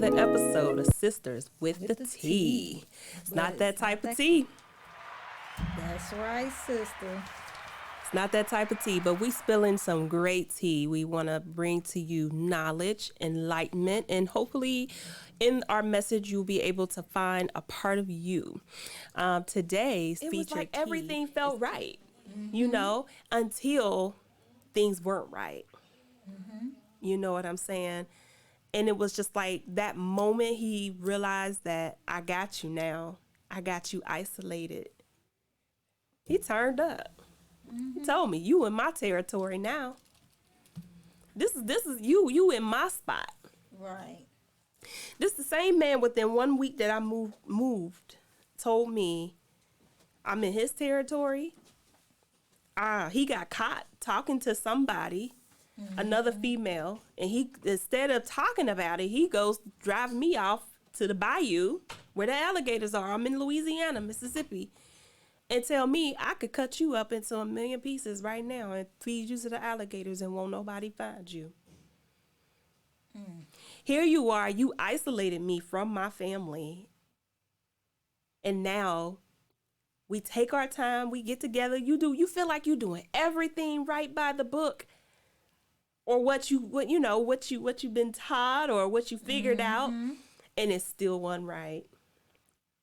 another episode of Sisters with the Tea. It's not that type of tea. That's right, sister. It's not that type of tea, but we spilling some great tea. We want to bring to you knowledge, enlightenment, and hopefully in our message you'll be able to find a part of you. Today's featured was like tea everything felt right, you know, until things weren't right. You know what I'm saying? And it was just like that moment he realized that I got you now. I got you isolated. He turned up. He told me, you in my territory now. This is you in my spot. Right. This the same man within 1 week that I moved told me I'm in his territory. He got caught talking to somebody. Another female, and he, instead of talking about it, he goes drive me off to the bayou where the alligators are. I'm in Louisiana, Mississippi, and tell me I could cut you up into a million pieces right now and feed you to the alligators and won't nobody find you. Here you are, you isolated me from my family, and now we take our time, we get together, you feel like you're doing everything right by the book, or what you've been taught or what you figured out, and it still wasn't right.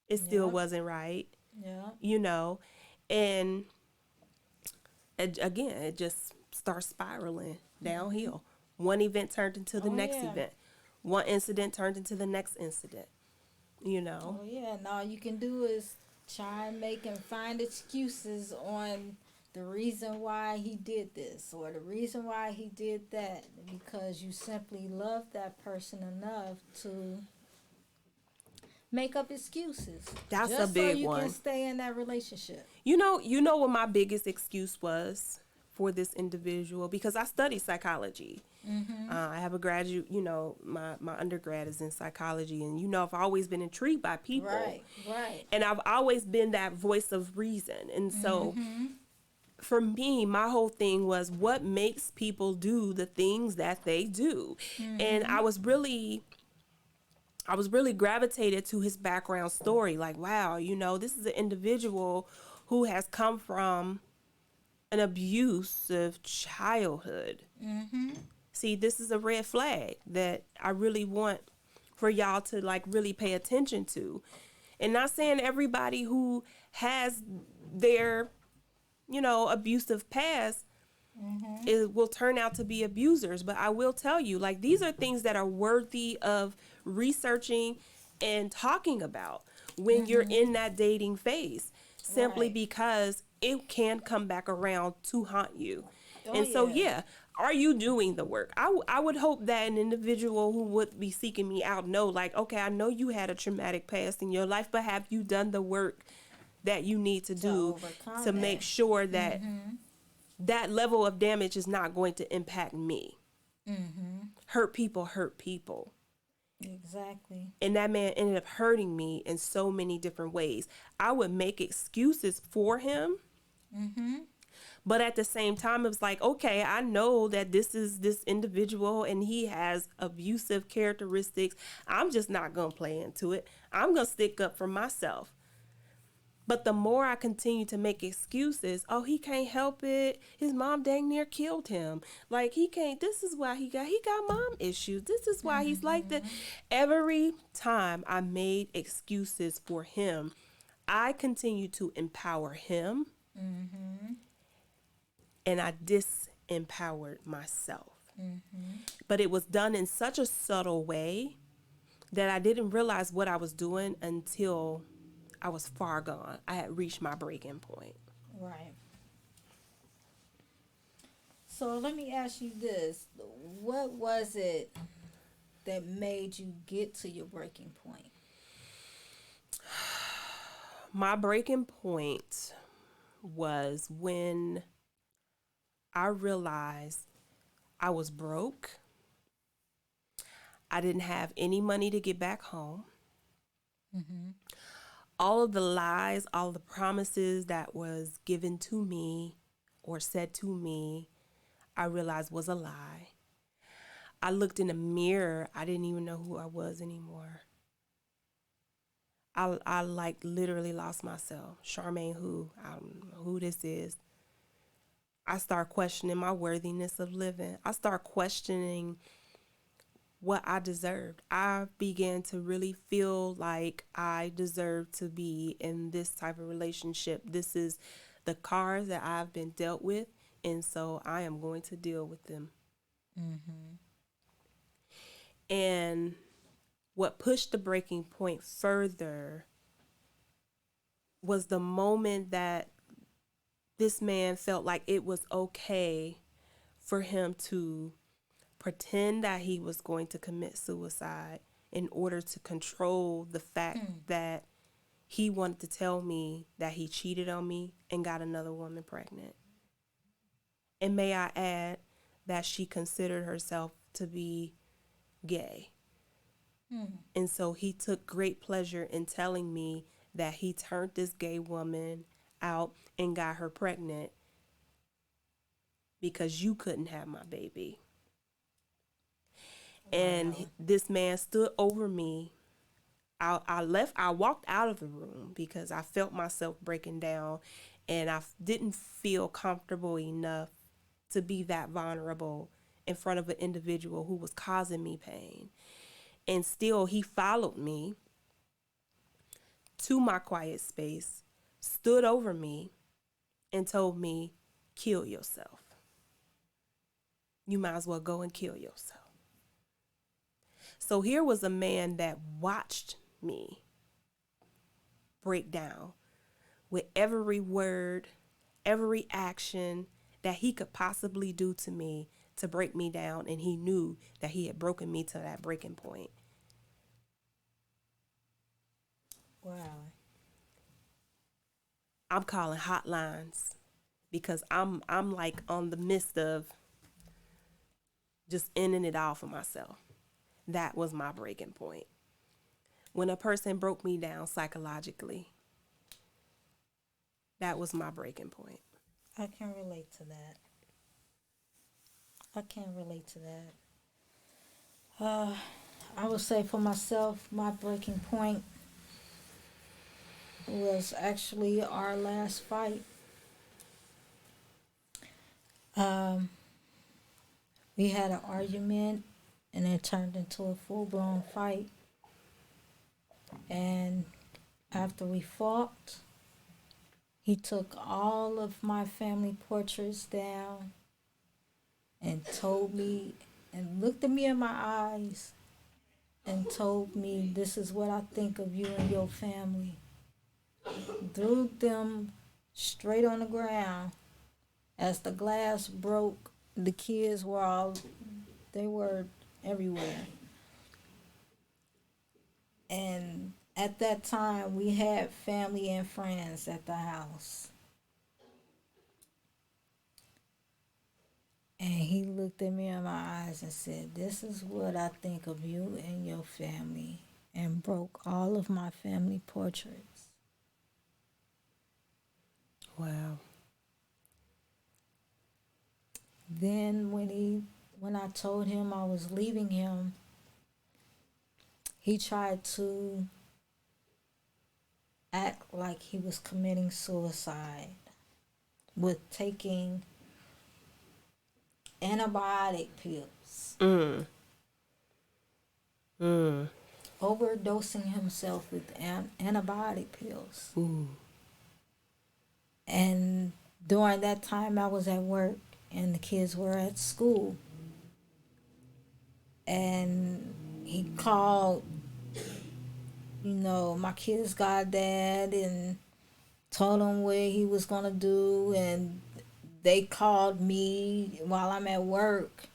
It still wasn't right. Yeah. You know, and again, it just starts spiraling downhill. One event turned into the next event. One incident turned into the next incident. You know. Oh yeah, and all you can do is try and make and find excuses on the reason why he did this or the reason why he did that, because you simply love that person enough to make up excuses. That's just a big so you one. can stay in that relationship. You know what my biggest excuse was for this individual, because I study psychology. I have a graduate, my undergrad is in psychology, and I've always been intrigued by people. Right. And I've always been that voice of reason. And so for me, my whole thing was what makes people do the things that they do. And I was really gravitated to his background story. Like, wow, this is an individual who has come from an abusive childhood. See, this is a red flag that I really want for y'all to like really pay attention to. And not saying everybody who has their abusive past it will turn out to be abusers. But I will tell you, like, these are things that are worthy of researching and talking about when you're in that dating phase, simply because it can come back around to haunt you. So, are you doing the work? I would hope that an individual who would be seeking me out know, like, okay, I know you had a traumatic past in your life, but have you done the work that you need to do to make sure that that level of damage is not going to impact me? Hurt people. Exactly. And that man ended up hurting me in so many different ways. I would make excuses for him. But at the same time, it was like, okay, I know that this is this individual and he has abusive characteristics. I'm just not going to play into it. I'm going to stick up for myself. But the more I continue to make excuses, oh, he can't help it. His mom dang near killed him. Like, he can't, this is why he got mom issues. This is why he's like that. Every time I made excuses for him, I continued to empower him. And I disempowered myself. But it was done in such a subtle way that I didn't realize what I was doing until I was far gone. I had reached my breaking point. Right. So let me ask you this. What was it that made you get to your breaking point? My breaking point was when I realized I was broke. I didn't have any money to get back home. All of the lies, all the promises that was given to me or said to me, I realized was a lie. I looked in the mirror. I didn't even know who I was anymore. I like literally lost myself. Charmaine, who? I don't know who this is. I start questioning my worthiness of living. I start questioning what I deserved. I began to really feel like I deserve to be in this type of relationship. This is the cards that I've been dealt with, and so I am going to deal with them. And what pushed the breaking point further was the moment that this man felt like it was okay for him to pretend that he was going to commit suicide in order to control the fact that he wanted to tell me that he cheated on me and got another woman pregnant. And may I add that she considered herself to be gay. And so he took great pleasure in telling me that he turned this gay woman out and got her pregnant because you couldn't have my baby. Wow. And this man stood over me. I walked out of the room because I felt myself breaking down, and I didn't feel comfortable enough to be that vulnerable in front of an individual who was causing me pain. And still, he followed me to my quiet space, stood over me, and told me, kill yourself. You might as well go and kill yourself. So here was a man that watched me break down with every word, every action that he could possibly do to me to break me down. And he knew that he had broken me to that breaking point. Wow. I'm calling hotlines because I'm like on the midst of just ending it all for myself. That was my breaking point. When a person broke me down psychologically, that was my breaking point. I can relate to that. I can relate to that. I would say for myself, my breaking point was actually our last fight. We had an argument and it turned into a full-blown fight. And after we fought, he took all of my family portraits down and told me and looked at me in my eyes and told me, this is what I think of you and your family. Threw them straight on the ground. As the glass broke, the kids they were everywhere. And at that time, we had family and friends at the house. And he looked at me in my eyes and said, this is what I think of you and your family, and broke all of my family portraits. Wow. Then when I told him I was leaving him, he tried to act like he was committing suicide with taking antibiotic pills. Overdosing himself with antibiotic pills. And during that time I was at work and the kids were at school. And he called, my kids' goddad and told him what he was going to do. And they called me while I'm at work,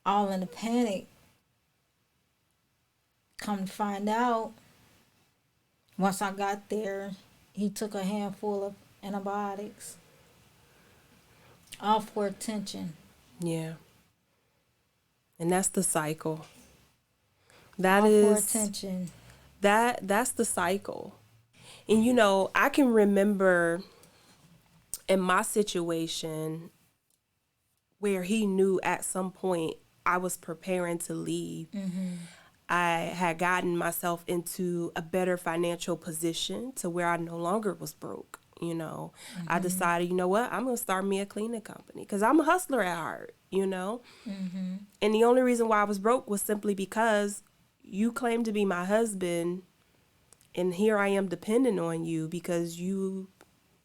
all in a panic. Come to find out, once I got there, he took a handful of antibiotics, all for attention. Yeah. And that's the cycle. All for attention. That's the cycle. And I can remember in my situation where he knew at some point I was preparing to leave. I had gotten myself into a better financial position to where I no longer was broke. You know, I decided, you know what, I'm going to start me a cleaning company because I'm a hustler at heart, you know. And the only reason why I was broke was simply because you claimed to be my husband, and here I am depending on you because you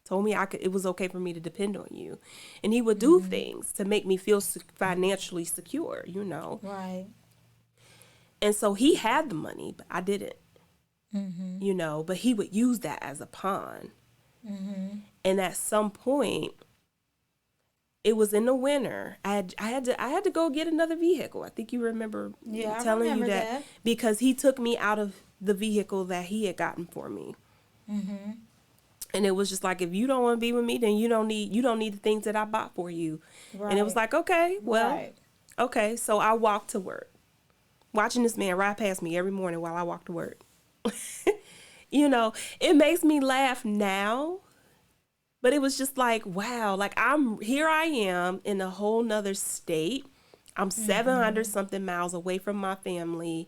told me it was okay for me to depend on you. And he would do things to make me feel financially secure, you know. Right. And so he had the money, but I didn't, you know, but he would use that as a pawn. And at some point, it was in the winter. I had to go get another vehicle. I think you remember telling you that because he took me out of the vehicle that he had gotten for me. And it was just like, if you don't want to be with me, then you don't need the things that I bought for you. Right. And it was like, okay, well, okay. So I walked to work, watching this man ride past me every morning while I walked to work. You know, it makes me laugh now, but it was just like, wow, like here I am in a whole nother state. I'm 700 something miles away from my family,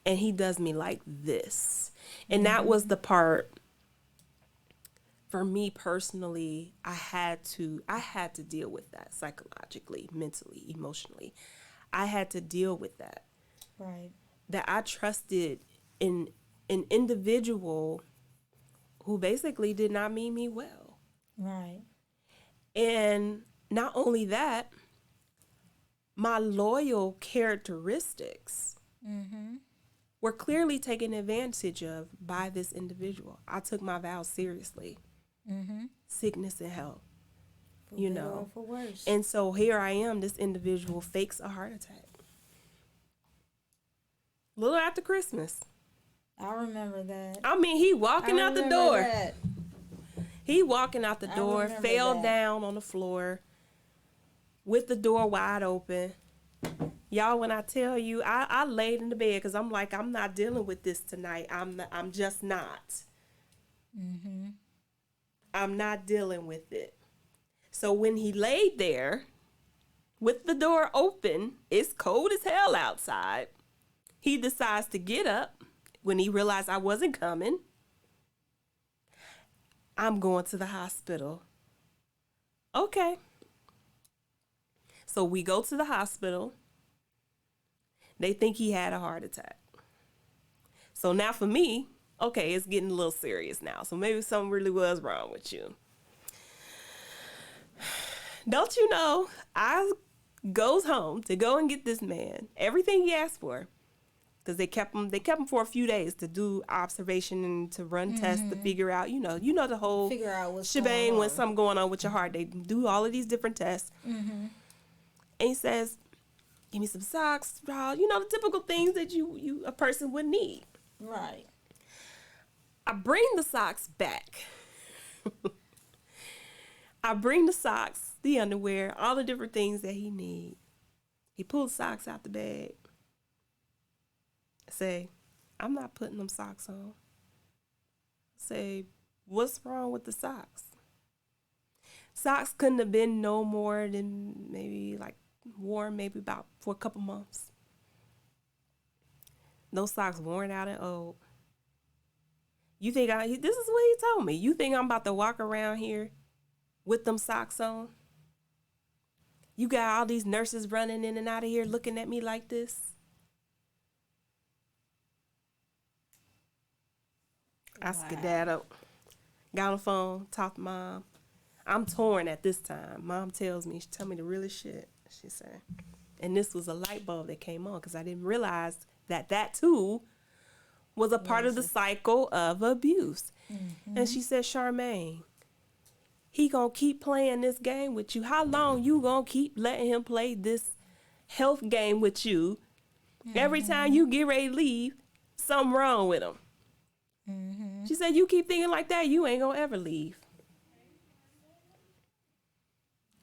and he does me like this. And that was the part for me personally. I had to deal with that psychologically, mentally, emotionally. I had to deal with that. Right. That I trusted in an individual who basically did not mean me well. Right. And not only that, my loyal characteristics were clearly taken advantage of by this individual. I took my vows seriously. Sickness and health. For you better know. or for worse. And so here I am, this individual fakes a heart attack. A little after Christmas. I remember that. I mean, he walking out the door. That. He walking out the door, fell down on the floor with the door wide open. Y'all, when I tell you, I laid in the bed because I'm like, I'm not dealing with this tonight. I'm just not. I'm not dealing with it. So when he laid there with the door open, it's cold as hell outside. He decides to get up when he realized I wasn't coming. I'm going to the hospital. Okay. So we go to the hospital. They think he had a heart attack. So now for me, okay, it's getting a little serious now. So maybe something really was wrong with you. Don't you know, I goes home to go and get this man everything he asked for. Because they kept him for a few days to do observation and to run tests to figure out, you know the whole shebang when something going on with your heart. They do all of these different tests. And he says, give me some socks, the typical things that a person would need. Right. I bring the socks back. I bring the socks, the underwear, all the different things that he needs. He pulls socks out the bag. I say, I'm not putting them socks on. I say, what's wrong with the socks? Socks couldn't have been no more than maybe worn maybe about for a couple months. Those socks worn out and old. You think this is what he told me. You think I'm about to walk around here with them socks on? You got all these nurses running in and out of here looking at me like this? I skedaddled, got on the phone, talked to Mom. I'm torn at this time. Mom tells me, she tell me the realest shit, she said. And this was a light bulb that came on because I didn't realize that too was a part of the cycle of abuse. And she said, Charmaine, he gonna keep playing this game with you. How long you gonna keep letting him play this health game with you? Every time you get ready to leave, something wrong with him. She said, you keep thinking like that, you ain't gonna ever leave.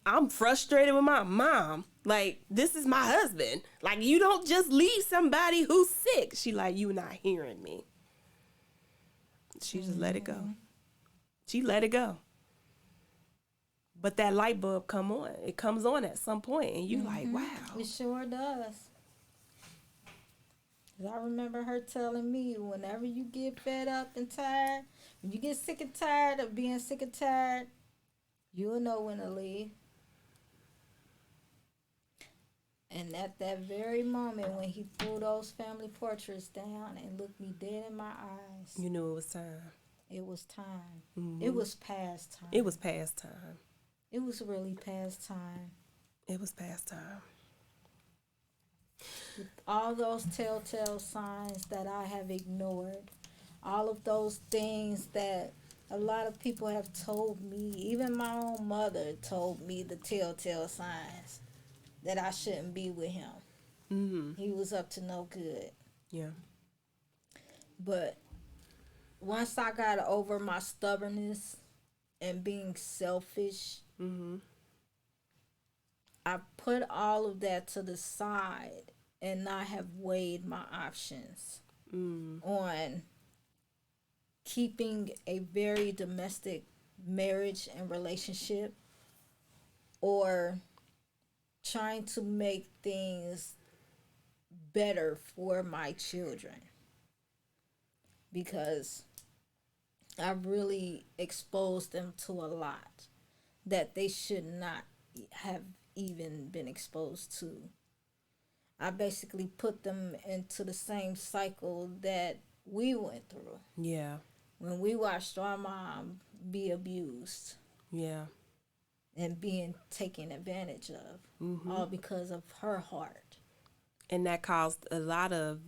I'm frustrated with my mom. Like, this is my husband. Like, you don't just leave somebody who's sick. She like, you not hearing me. She just let it go. She let it go. But that light bulb come on. It comes on at some point, and you like, Mm-hmm. wow. It sure does. 'Cause I remember her telling me, whenever you get fed up and tired, when you get sick and tired of being sick and tired, you'll know when to leave. And at that very moment when he threw those family portraits down and looked me dead in my eyes, You knew it was time. it was time. It Mm-hmm. was past time. It was past time. It was really past time. It was past time. With all those telltale signs that I have ignored, all of those things that a lot of people have told me, even my own mother told me the telltale signs that I shouldn't be with him. Mm-hmm. He was up to no good. Yeah. But once I got over my stubbornness and being selfish, Mm-hmm. I put all of that to the side and I have weighed my options on keeping a very domestic marriage and relationship, or trying to make things better for my children, because I've really exposed them to a lot that they should not have even been exposed to. I basically put them into the same cycle that we went through Yeah. when we watched our mom be abused Yeah. and being taken advantage of, Mm-hmm. all because of her heart. And that caused a lot of.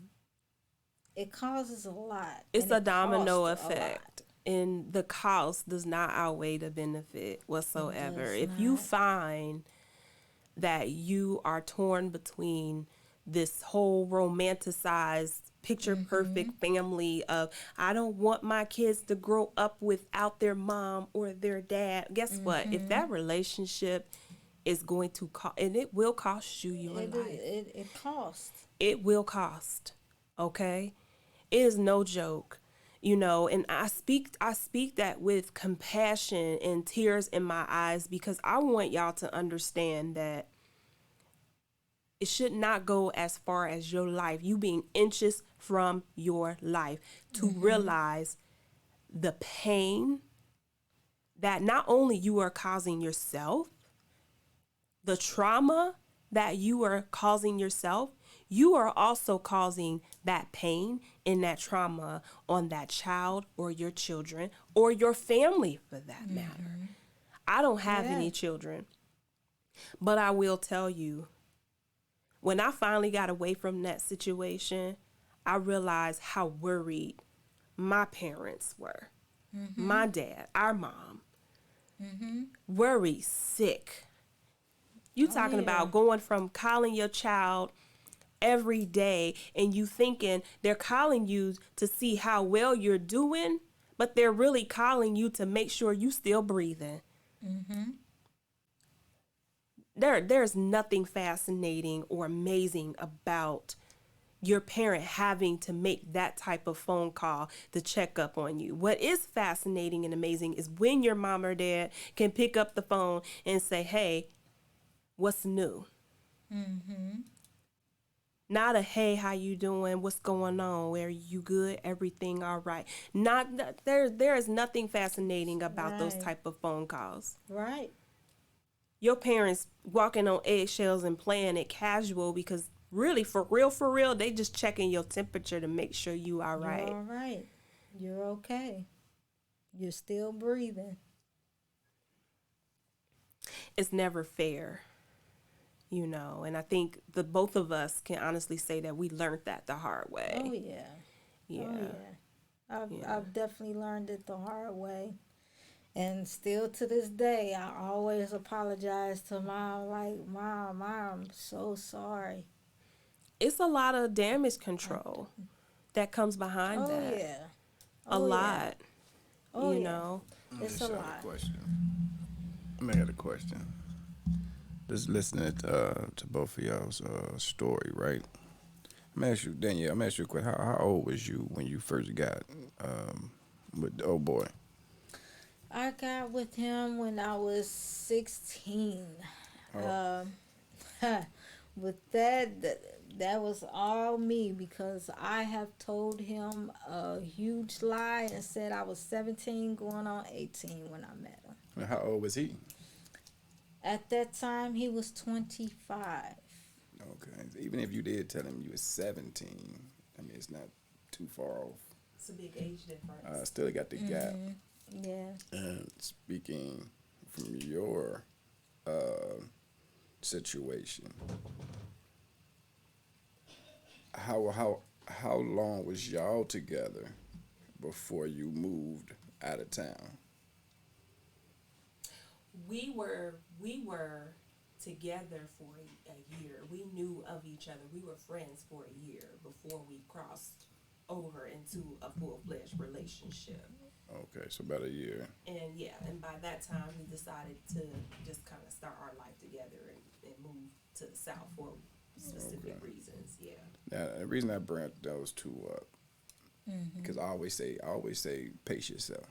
It causes a lot. It's and a it domino costs a lot. effect. And the cost does not outweigh the benefit whatsoever. does If you not. find that you are torn between this whole romanticized picture perfect family of, I don't want my kids to grow up without their mom or their dad, guess what? If that relationship is going to cost, and it will cost you your life, It costs. it will cost. Okay, it is no joke, you know. And I speak that with compassion and tears in my eyes, because I want y'all to understand that it should not go as far as your life, you being inches from your life, to realize the pain that not only you are causing yourself, the trauma that you are causing yourself, you are also causing that pain and that trauma on that child or your children or your family for that matter. I don't have any Yes. children, but I will tell you, when I finally got away from that situation, I realized how worried my parents were. My dad, our mom, worried, sick. You talking yeah. about going from calling your child every day and you thinking they're calling you to see how well you're doing, but they're really calling you to make sure you still breathing. There's nothing fascinating or amazing about your parent having to make that type of phone call to check up on you. What is fascinating and amazing is when your mom or dad can pick up the phone and say, hey, what's new? Not a, hey, how you doing? What's going on? Where you good? Everything all right? Not there is nothing fascinating about those Right. type of phone calls. Right. Your parents walking on eggshells and playing it casual, because really, for real, they just checking your temperature to make sure you all right. You're all right. You're okay. You're still breathing. It's never fair, you know. And I think the both of us can honestly say that we learned that the hard way. Oh yeah. Yeah. Oh yeah. Yeah. I've definitely learned it the hard way. And still to this day, I always apologize to mom. Like, mom, I'm so sorry. It's a lot of damage control that comes behind Oh that. yeah. A Oh, yeah. lot, Oh you yeah. know. It's a Just have lot. a question. I got a question. Just listening to both of y'all's story, right? I'm gonna ask you, Danielle. I'm gonna ask you a question. How old was you when you first got with the old boy? I got with him when I was 16. Oh. With that was all me because I have told him a huge lie and said I was 17 going on 18 when I met him. And how old was he? At that time, he was 25. Okay. Even if you did tell him you was 17, I mean, it's not too far off. It's a big age difference. Still got the gap. Yeah. And speaking from your situation, how long was y'all together before you moved out of town? We were together for a year. We knew of each other. We were friends for a year before we crossed over into a full-fledged relationship. Okay, so about a year. And by that time we decided to just kind of start our life together and move to the South for specific reasons. Yeah. Now the reason I bring those two up, because I always say pace yourself.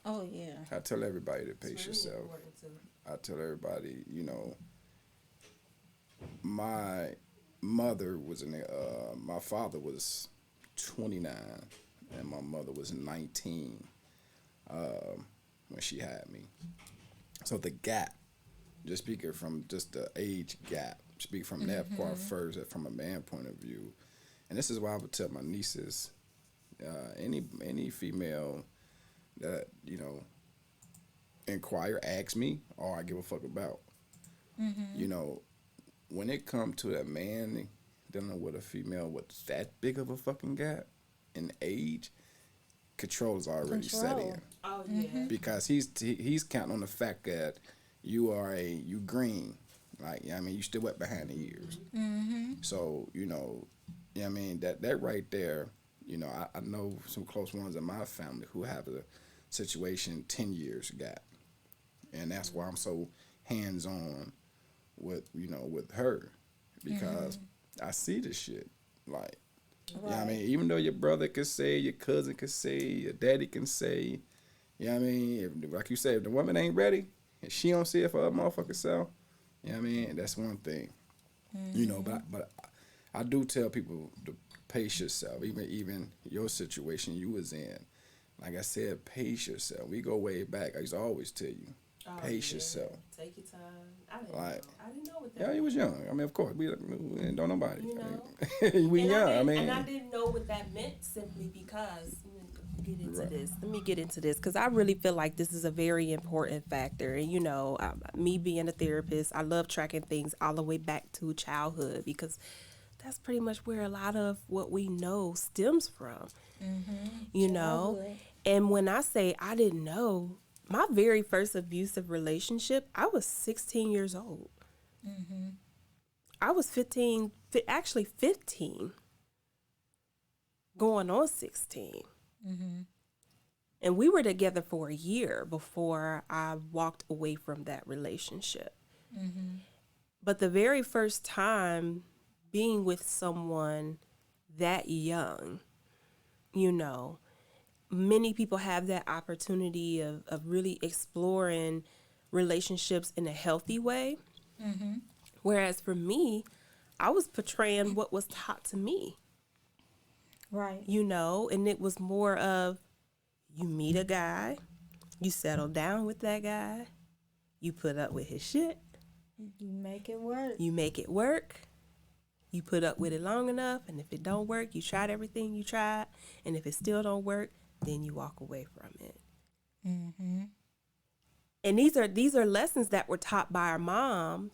Oh yeah. I tell everybody to pace It's really yourself. important to. I tell everybody, my mother was my father was 29 and my mother was 19 when she had me. So the gap, just speaking from just the age gap, speak from that part first, from a man point of view. And this is why I would tell my nieces, any female that, inquire, ask me, or I give a fuck about. When it comes to a man dealing with a female with that big of a fucking gap in age, control is already set in. Oh yeah. Because he's counting on the fact that you green, like, you still wet behind the ears. So that right there, I know some close ones in my family who have a situation 10 years gap. And that's why I'm so hands-on with her, because I see this shit. Like, even though your brother could say, your cousin could say, your daddy can say, if, like you said, if the woman ain't ready, and she don't see it for her motherfucking self, that's one thing. But I do tell people to pace yourself, even your situation you was in. Like I said, pace yourself. We go way back. I used to always tell you, pace yourself. Take your time. I didn't know what that. Yeah, you was young. Of course, we didn't know nobody. We and young. And I didn't know what that meant simply because. Let me get into this because I really feel like this is a very important factor. And me being a therapist, I love tracking things all the way back to childhood because that's pretty much where a lot of what we know stems from. And when I say I didn't know, my very first abusive relationship, I was 16 years old. I was 15, going on 16. And we were together for a year before I walked away from that relationship. But the very first time being with someone that young, many people have that opportunity of really exploring relationships in a healthy way. Whereas for me, I was portraying what was taught to me. Right. And it was more of, you meet a guy, you settle down with that guy, you put up with his shit. You make it work. You put up with it long enough, and if it don't work, you tried everything you tried, and if it still don't work, then you walk away from it. And these are lessons that were taught by our mom,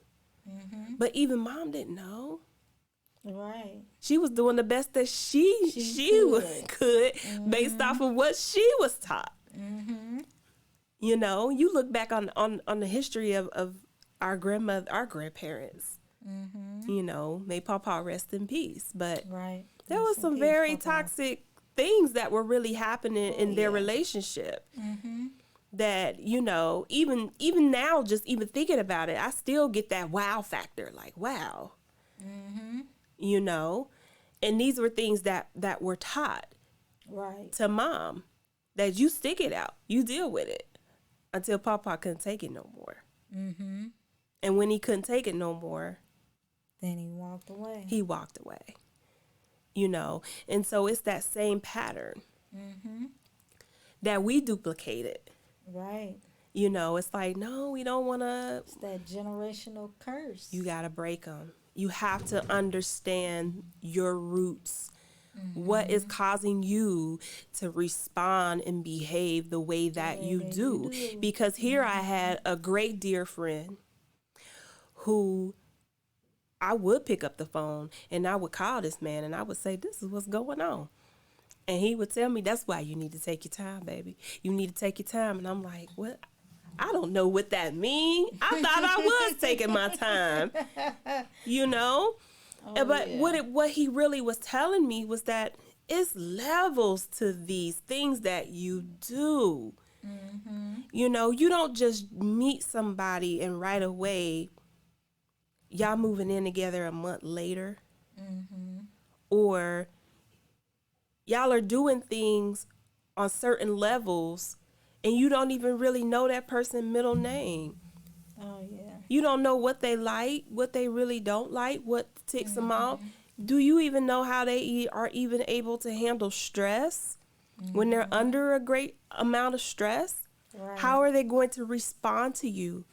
but even mom didn't know. Right. She was doing the best that she could based off of what she was taught. You look back on the history of our grandparents. May Papa rest in peace. But there was some very toxic things that were really happening in their relationship. That, even now, just even thinking about it, I still get that wow factor. Like, wow. And these were things that were taught to mom, that you stick it out, you deal with it. until Papa couldn't take it no more. Mm-hmm. And when he couldn't take it no more, Then he walked away. he walked away. You know, and so it's that same pattern that we duplicated. Right. You know, it's like, no, we don't want to. It's that generational curse. You got to break them. You have to understand your roots. What is causing you to respond and behave the way that you do? Because here I had a great dear friend who I would pick up the phone and I would call this man and I would say, this is what's going on. And he would tell me, that's why you need to take your time, baby. You need to take your time. And I'm like, what? I don't know what that means. I thought I was taking my time, you know? But what he really was telling me was that it's levels to these things that you do. You know, you don't just meet somebody and right away y'all moving in together a month later. Or y'all are doing things on certain levels and you don't even really know that person's middle name. Oh, yeah. You don't know what they like, what they really don't like, what ticks them off. Do you even know how they are even able to handle stress when they're under a great amount of stress? Right. How are they going to respond to you?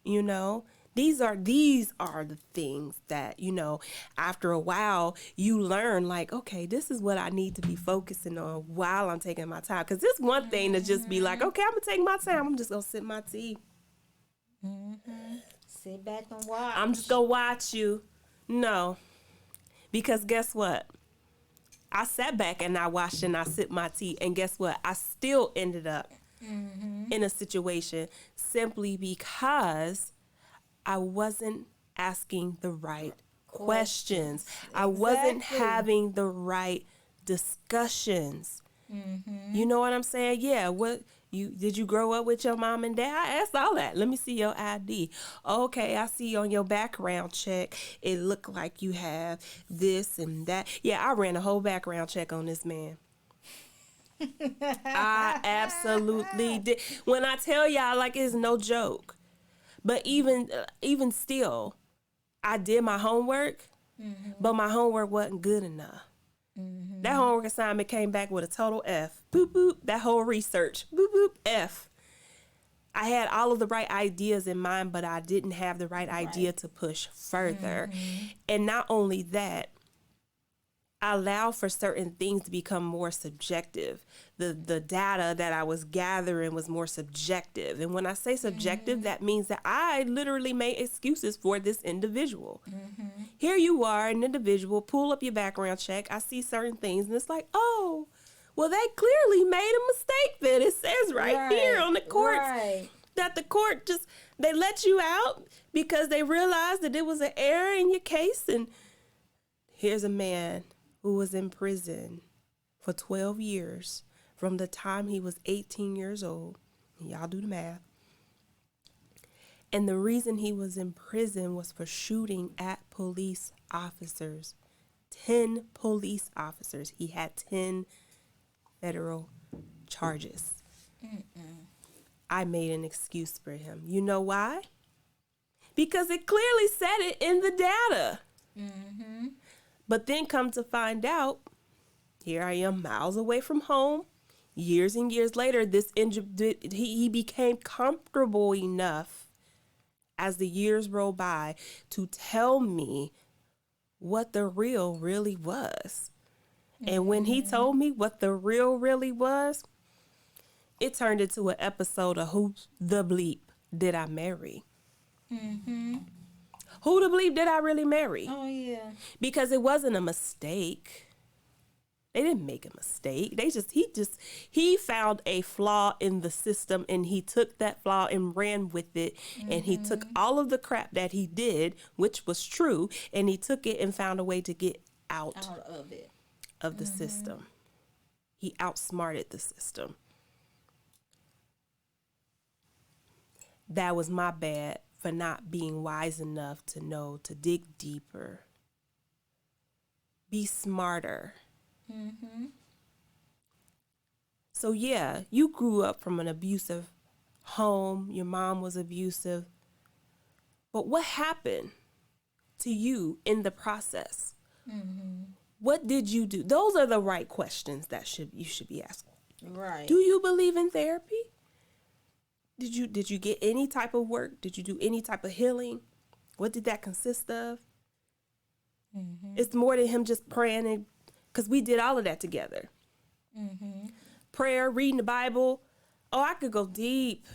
You know, these are the things that, you know, after a while you learn, like, okay, this is what I need to be focusing on while I'm taking my time. Because it's one thing to just be like, okay, I'm going to take my time. I'm just going to sip my tea. Sit back and watch. I'm just going to watch you. No. Because guess what? I sat back and I watched and I sipped my tea. And guess what? I still ended up in a situation simply because I wasn't asking the right questions. I wasn't having the right discussions. You know what I'm saying? Yeah. Did you grow up with your mom and dad? I asked all that. Let me see your ID. Okay, I see on your background check, it looked like you have this and that. Yeah, I ran a whole background check on this man. I absolutely did. When I tell y'all, like, it's no joke. But even still, I did my homework, but my homework wasn't good enough. That homework assignment came back with a total F. Boop, boop. That whole research. Boop, boop. F. I had all of the right ideas in mind, but I didn't have the right idea to push further. And not only that, I allow for certain things to become more subjective. The data that I was gathering was more subjective. And when I say subjective, that means that I literally made excuses for this individual. Here you are, an individual, pull up your background check. I see certain things and it's like, oh, well, they clearly made a mistake then. It says right here on the courts that the court they let you out because they realized that it was an error in your case. And here's a man who was in prison for 12 years from the time he was 18 years old. Y'all do the math. And the reason he was in prison was for shooting at police officers. 10 police officers. He had 10 federal charges. I made an excuse for him. You know why? Because it clearly said it in the data. But then come to find out, here I am miles away from home. Years and years later, he became comfortable enough as the years roll by to tell me what the real really was. And when he told me what the real really was, it turned into an episode of Who the Bleep Did I Marry? Who the bleep did I really marry? Oh, yeah. Because it wasn't a mistake. They didn't make a mistake. He found a flaw in the system and he took that flaw and ran with it. And he took all of the crap that he did, which was true, and he took it and found a way to get out of it. Of the system. He outsmarted the system. That was my bad for not being wise enough to know to dig deeper. Be smarter. So yeah, you grew up from an abusive home, your mom was abusive. But what happened to you in the process? What did you do? Those are the right questions that you should be asking. Right. Do you believe in therapy? Did you get any type of work? Did you do any type of healing? What did that consist of? It's more than him just praying, and because we did all of that together. Prayer, reading the Bible. Oh, I could go deep.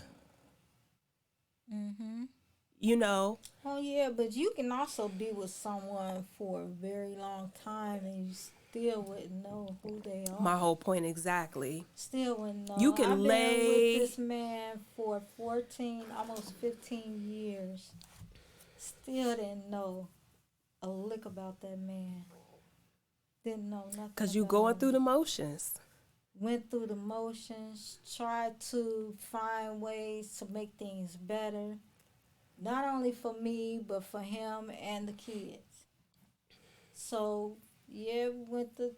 You know. Oh yeah, but you can also be with someone for a very long time and you still wouldn't know who they are. My whole point exactly. Still wouldn't know. You can I've lay been with this man for 14, almost 15 years. Still didn't know a lick about that man. Didn't know nothing. Because you about going him. through the motions. Went through the motions, tried to find ways to make things better. Not only for me, but for him and the kids. So, yeah, we went to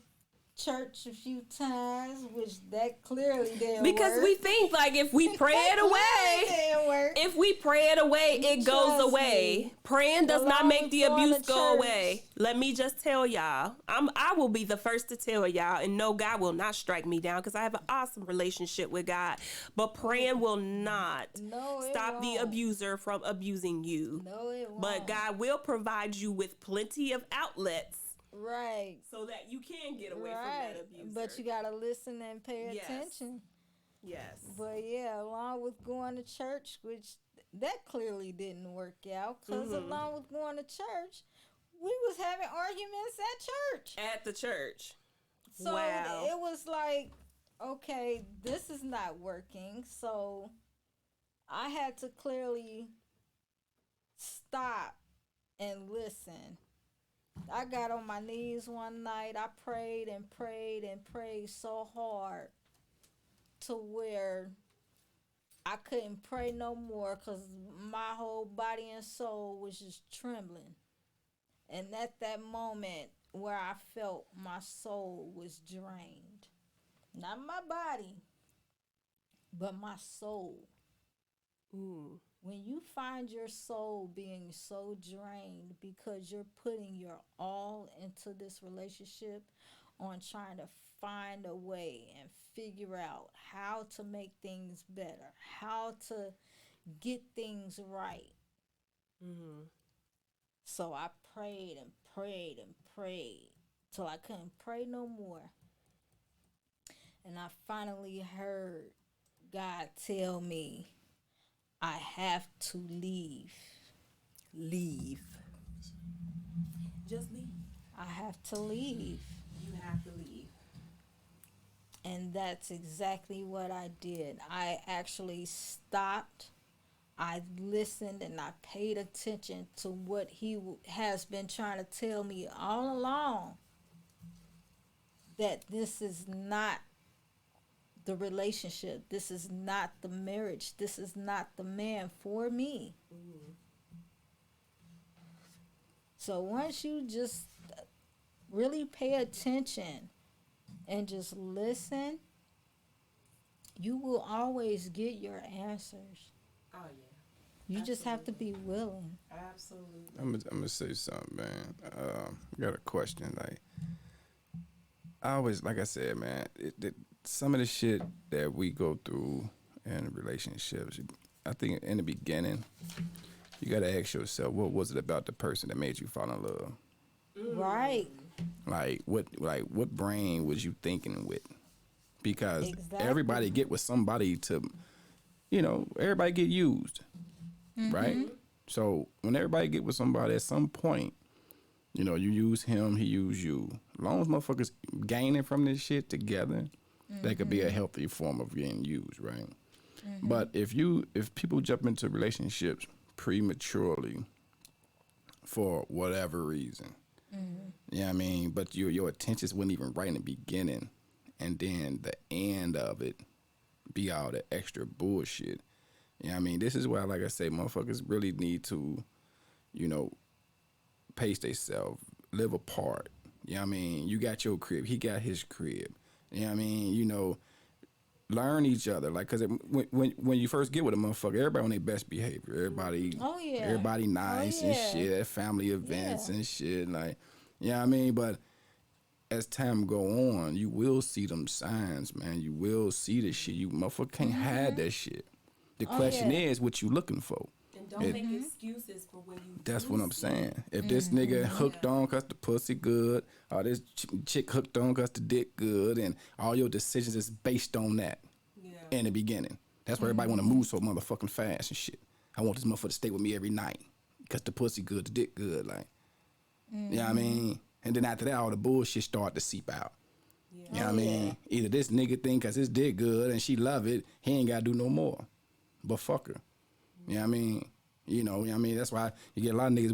church a few times, which that clearly didn't Because work. we think like if we pray it away, didn't work. if we pray it away, it goes Trust away. me. Praying does not Along make with the going abuse to go church. away. Let me just tell y'all. I will be the first to tell y'all, and no, God will not strike me down because I have an awesome relationship with God. But praying will not No, it stop the won't. abuser from abusing you. No, it won't. But God will provide you with plenty of outlets Right. so that you can get away from Right. that abuser. But you got to listen and pay Yes. attention. yes. But yeah, along with going to church, which that clearly didn't work out, because along with going to church, we was having arguments at church. At the church. So Wow. it was like, okay, this is not working. So I had to clearly stop and listen. I got on my knees one night. I prayed and prayed and prayed so hard to where I couldn't pray no more because my whole body and soul was just trembling. And at that moment where I felt my soul was drained, not my body, but my soul. Ooh. When you find your soul being so drained because you're putting your all into this relationship on trying to find a way and figure out how to make things better, how to get things right. So I prayed and prayed and prayed till I couldn't pray no more. And I finally heard God tell me, I have to leave. Leave. Just leave. I have to leave. You have to leave. And that's exactly what I did. I actually stopped. I listened and I paid attention to what he has been trying to tell me all along. That this is not the relationship. This is not the marriage. This is not the man for me. So once you just really pay attention and just listen, you will always get your answers. Oh yeah. You just have to be willing. Absolutely. I'm gonna say something, man. I got a question. Like, I always, like I said, man, some of the shit that we go through in relationships, I think in the beginning, you gotta ask yourself, what was it about the person that made you fall in love? Right. Like what brain was you thinking with? Because Exactly. everybody get with somebody to, everybody get used, right? So when everybody get with somebody at some point, you use him, he use you. As long as motherfuckers gaining from this shit together, that could be a healthy form of getting used, right? But if people jump into relationships prematurely for whatever reason, you know what I mean? But your intentions wasn't even right in the beginning, and then the end of it be all the extra bullshit. You know what I mean? This is why, like I say, motherfuckers really need to, pace themselves, live apart. You know what I mean? You got your crib, he got his crib. You know what I mean? learn each other. Like, cause when you first get with a motherfucker, everybody on their best behavior. Everybody, everybody nice and shit at family events and shit. Like, you know what I mean? But as time go on, you will see them signs, man. You will see the shit. You motherfucker can't hide that shit. The question is what you looking for. And don't make excuses for when you. That's what I'm saying. If this nigga hooked on cause the pussy good, or this chick hooked on cause the dick good, and all your decisions is based on that in the beginning. That's why everybody want to move so motherfucking fast and shit. I want this motherfucker to stay with me every night cause the pussy good, the dick good, like. You know what I mean? And then after that, all the bullshit start to seep out. Yeah. You know what I mean? Either this nigga think cause his dick good and she love it, he ain't gotta do no more. But fuck her. You know what I mean? You know what I mean? That's why you get a lot of niggas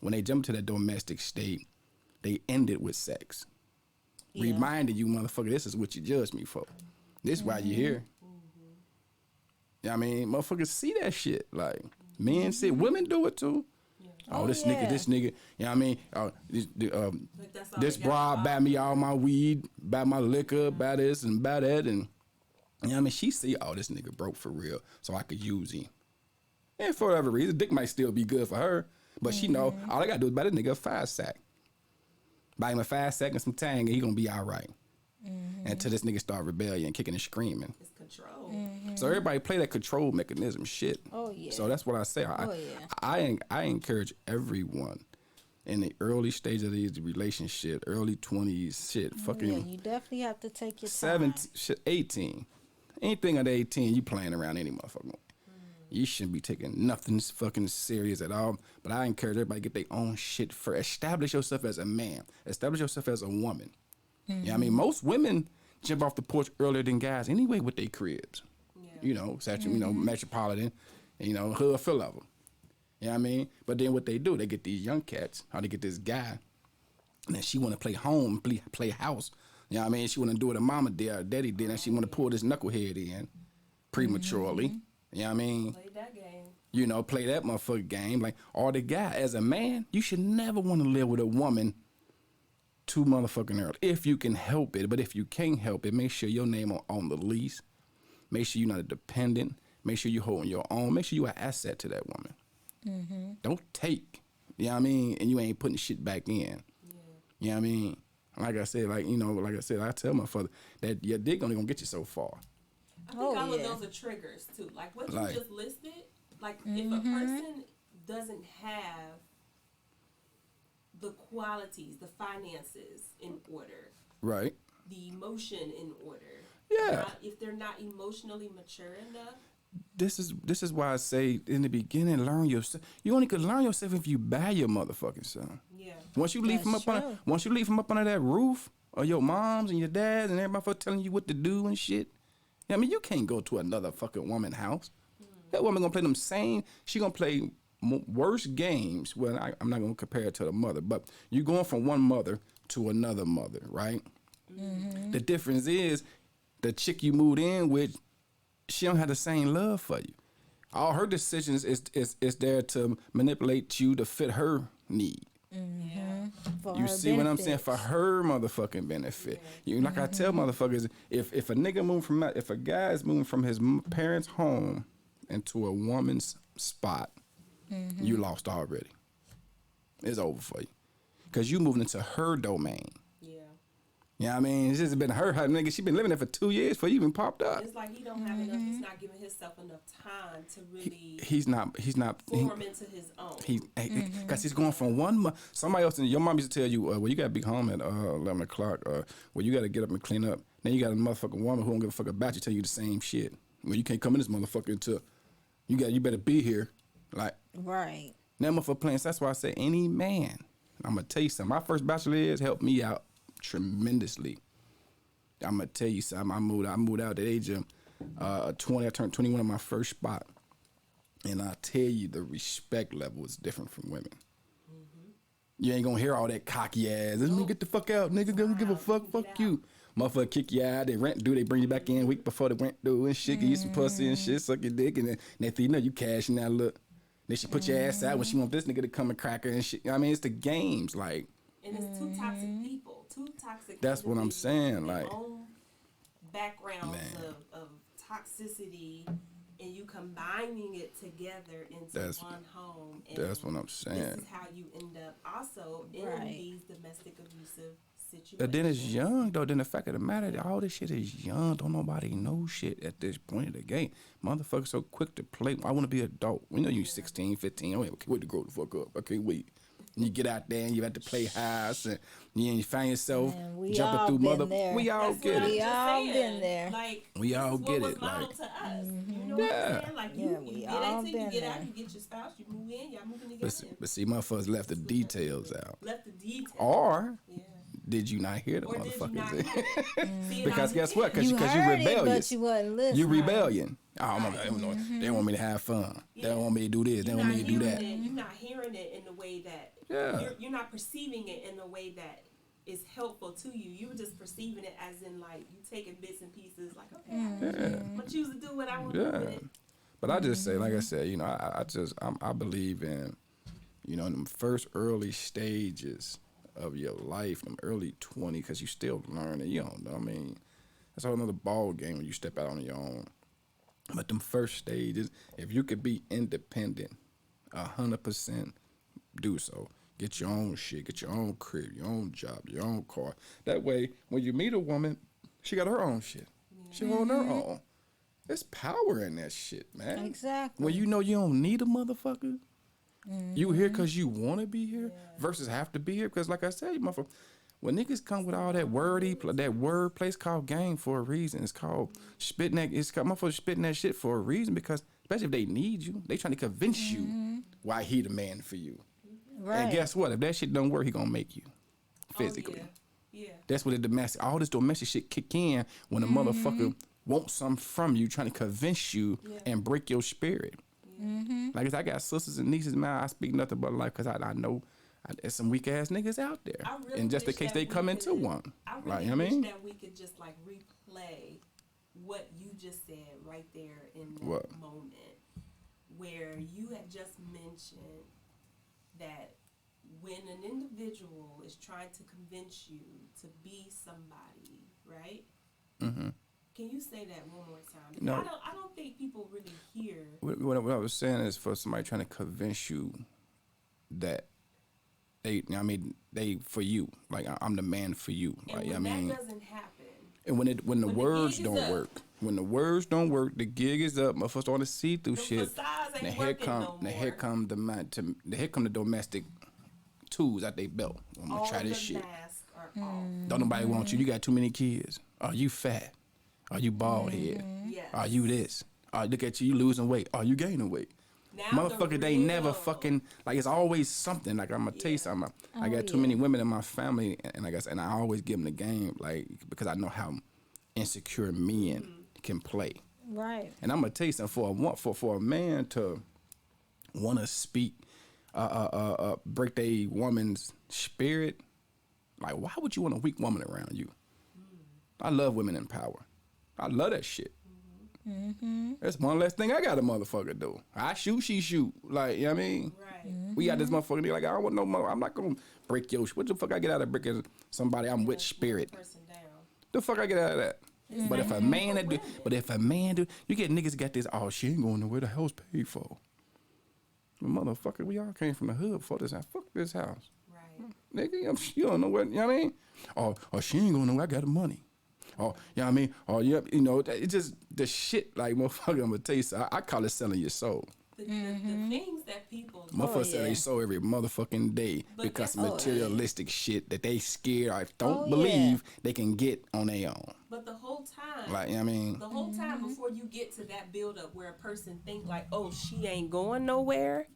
when they jump to that domestic state, they end it with sex. Yeah. Reminding you, motherfucker, this is what you judged me for. This is why you here. You know what I mean? Motherfuckers see that shit. Like, men see it. Women do it too. Oh, this nigga, you know what I mean? This broad buy me all my weed, buy my liquor, buy this and buy that. And, you know what I mean? She see, oh, this nigga broke for real, so I could use him. And for whatever reason, dick might still be good for her, but she know, all I gotta do is buy this nigga a 5-sack. Buy him a 5-sack and some tang, and he gonna be all right. Until this nigga start rebellion, kicking and screaming. It's control. So everybody play that control mechanism shit. Oh yeah. So that's what I say. I encourage everyone in the early stage of these relationship, early 20s, shit, fucking. Yeah, you definitely have to take your 17, shit, 18. Anything under 18, you playing around any motherfucker. You shouldn't be taking nothing fucking serious at all. But I encourage everybody to get their own shit first. Establish yourself as a man. Establish yourself as a woman. You know what I mean? Most women jump off the porch earlier than guys anyway with their cribs. Yeah. You know, you know, metropolitan, you know, hood full of them. You know what I mean? But then what they do, they get these young cats, or they get this guy, and then she want to play home, play house. You know what I mean? She want to do what her mama did or daddy did, and she want to pull this knucklehead in prematurely. You know what I mean? Play that game. You know, play that motherfucker game. Like, or the guy, as a man, you should never want to live with a woman too motherfucking early. If you can help it. But if you can't help it, make sure your name on the lease. Make sure you're not a dependent. Make sure you're holding your own. Make sure you're an asset to that woman. Don't take. You know what I mean? And you ain't putting shit back in. Yeah. You know what I mean? Like I said, I tell my father that your dick only gonna get you so far. I think all of those are triggers too. Like what you just listed, like if a person doesn't have the qualities, the finances in order, right? The emotion in order. Yeah. If they're not emotionally mature enough. This is why I say in the beginning, learn yourself. You only could learn yourself if you buy your motherfucking son. Yeah. Once you leave from up under that roof, or your moms and your dads and everybody for telling you what to do and shit. I mean, you can't go to another fucking woman's house. That woman gonna play them same. She gonna play worse games. Well, I'm not gonna compare it to the mother, but you going from one mother to another mother, right? The difference is the chick you moved in with, she don't have the same love for you. All her decisions is there to manipulate you to fit her need. You see what I'm saying? For her motherfucking benefit. You like I tell motherfuckers, if a nigga if a guy is moving from his parents' home into a woman's spot, you lost already. It's over for you, cause you moving into her domain. You know what I mean? It's just been her nigga. She been living there for 2 years before you even popped up. It's like he don't have enough. He's not giving himself enough time to really. He's not form into his own. Because he's going from one month. Somebody else, your mom used to tell you, well, you gotta be home at 11 o'clock. Well, you gotta get up and clean up. Then you got a motherfucking woman who don't give a fuck about you, tell you the same shit. Well, you can't come in this motherfucker until you better be here. Like right. That motherfucker playing. So that's why I say any man. I'm gonna tell you something. My first bachelor years helped me out tremendously. I'm gonna tell you something. I moved out at the age of 20. I turned 21 on my first spot, and I tell you, the respect level is different from women. You ain't gonna hear all that cocky ass. Let me get the fuck out, nigga. Don't give a fuck. Fuck you, motherfucker. Kick you out. They rent due. They bring you back in a week before the rent due and shit. Give you some pussy and shit. Suck your dick, and then next thing you know, you cashing that look. Then she put your ass out when she want this nigga to come and crack her and shit. I mean, it's the games, like. And it's two toxic people. Two toxic. That's what I'm saying. Like, backgrounds Man. of toxicity, and you combining it together into That's- one home. And That's what I'm this saying. is how you end up also in Right. these domestic abusive situations. And then it's young though. Then the fact of the matter, all this shit is young. Don't nobody know shit at this point of the game. Motherfuckers so quick to play. I want to be an adult. We know you 16, 15. I can't wait to grow the fuck up. I can't wait. And you get out there and you have to play house and you find yourself Man, we jumping all through been mother. there. We all That's get what I'm it. We just all saying. been there. Like, We all this is get what was it, modeled like- to us. You know Yeah. what I'm saying? Like, Yeah, you we get all into, you been get out, there. you get your spouse, you move in, y'all moving But, together. but see, motherfuckers left the details out. Left the details. Or Yeah. did you not hear the Or did you not motherfuckers? hear it? See, Because and guess I what? did. You Because you heard it, rebellious. but you wasn't listening. You rebellion. Oh my God, they want me to have fun. They don't want me to do this. They You're don't want not me to do hearing that. it. You're not hearing it in the way that Yeah. you're not perceiving it in the way that is helpful to you. You were just perceiving it as in like you taking bits and pieces. Like, okay, I'm gonna choose to do what I want to do with Yeah. it. But I just say, like I said, I believe in, in them first early stages of your life, them early 20s, because you still learning. You don't know. I mean, that's a whole another ball game when you step out on your own. But them first stages, if you could be independent, 100%, do so. Get your own shit, get your own crib, your own job, your own car. That way, when you meet a woman, she got her own shit. She on her own. There's power in that shit, man. Exactly. When you know you don't need a motherfucker, you here because you want to be here versus have to be here. Because like I said, motherfucker, when niggas come with all that that word place called game for a reason. It's called spitting that. It's called motherfuckers spitting that shit for a reason because especially if they need you, they trying to convince you why he the man for you. Right. And guess what? If that shit don't work, he gonna make you physically. Oh, yeah. That's what all this domestic shit kick in when a motherfucker wants something from you, trying to convince you and break your spirit. Like I said, I got sisters and nieces, man. I speak nothing but life because I know there's some weak ass niggas out there. I really And just in wish case that they we come into could- one. I really Like, you know wish what I mean? that we could just like replay what you just said right there in that What? moment where you had just mentioned that when an individual is trying to convince you to be somebody, right? Mm-hmm. Can you say that one more time? Because No. I don't think people really hear. What I was saying is for somebody trying to convince you that they for you. Like I'm the man for you. And Like, when I mean, that doesn't happen, and when the when the words gig is don't up. work, when the words don't work, the gig is up. Motherfuckers starting to see through the shit. facades ain't Now here working come, no now more. here come the domestic tools out they belt. I'm gonna All try this the shit. masks are off. Don't nobody want you. You got too many kids. Are you fat? Are you bald head? Yes. Are you this? Look at you losing weight. Are you gaining weight? Now the Motherfucker, they never real- fucking like. It's always something. Like I'm gonna tell you something. I got too many women in my family, and like I said, and I always give them the game, like because I know how insecure men can play. Right. And I'm gonna tell you something. For a man to want to speak, break a woman's spirit, like why would you want a weak woman around you? I love women in power. I love that shit. That's one less thing I got a motherfucker do. I shoot, she shoot. Like, you know what I mean? Right. We got this motherfucker there, like, I don't want no mother. I'm not gonna break your shit. What the fuck I get out of breaking somebody I'm with spirit? Person down. The fuck I get out of that? But if a man do, you get niggas got this, oh, she ain't going nowhere, the house paid for. Motherfucker, we all came from the hood for this house. Fuck this house. Right. Nigga, you don't know what, you know what I mean? Oh, she ain't going nowhere, I got the money. Oh, you know what I mean? Oh, yeah, it's just the shit, like, motherfucker, I'm gonna tell you something. I call it selling your soul. The things that people do. Motherfuckers sell their soul every motherfucking day But because guess of what? materialistic shit that they scared or don't believe they can get on their own. But the whole time, Like, you know what I mean? the whole time before you get to that build up where a person think like, oh, she ain't going nowhere.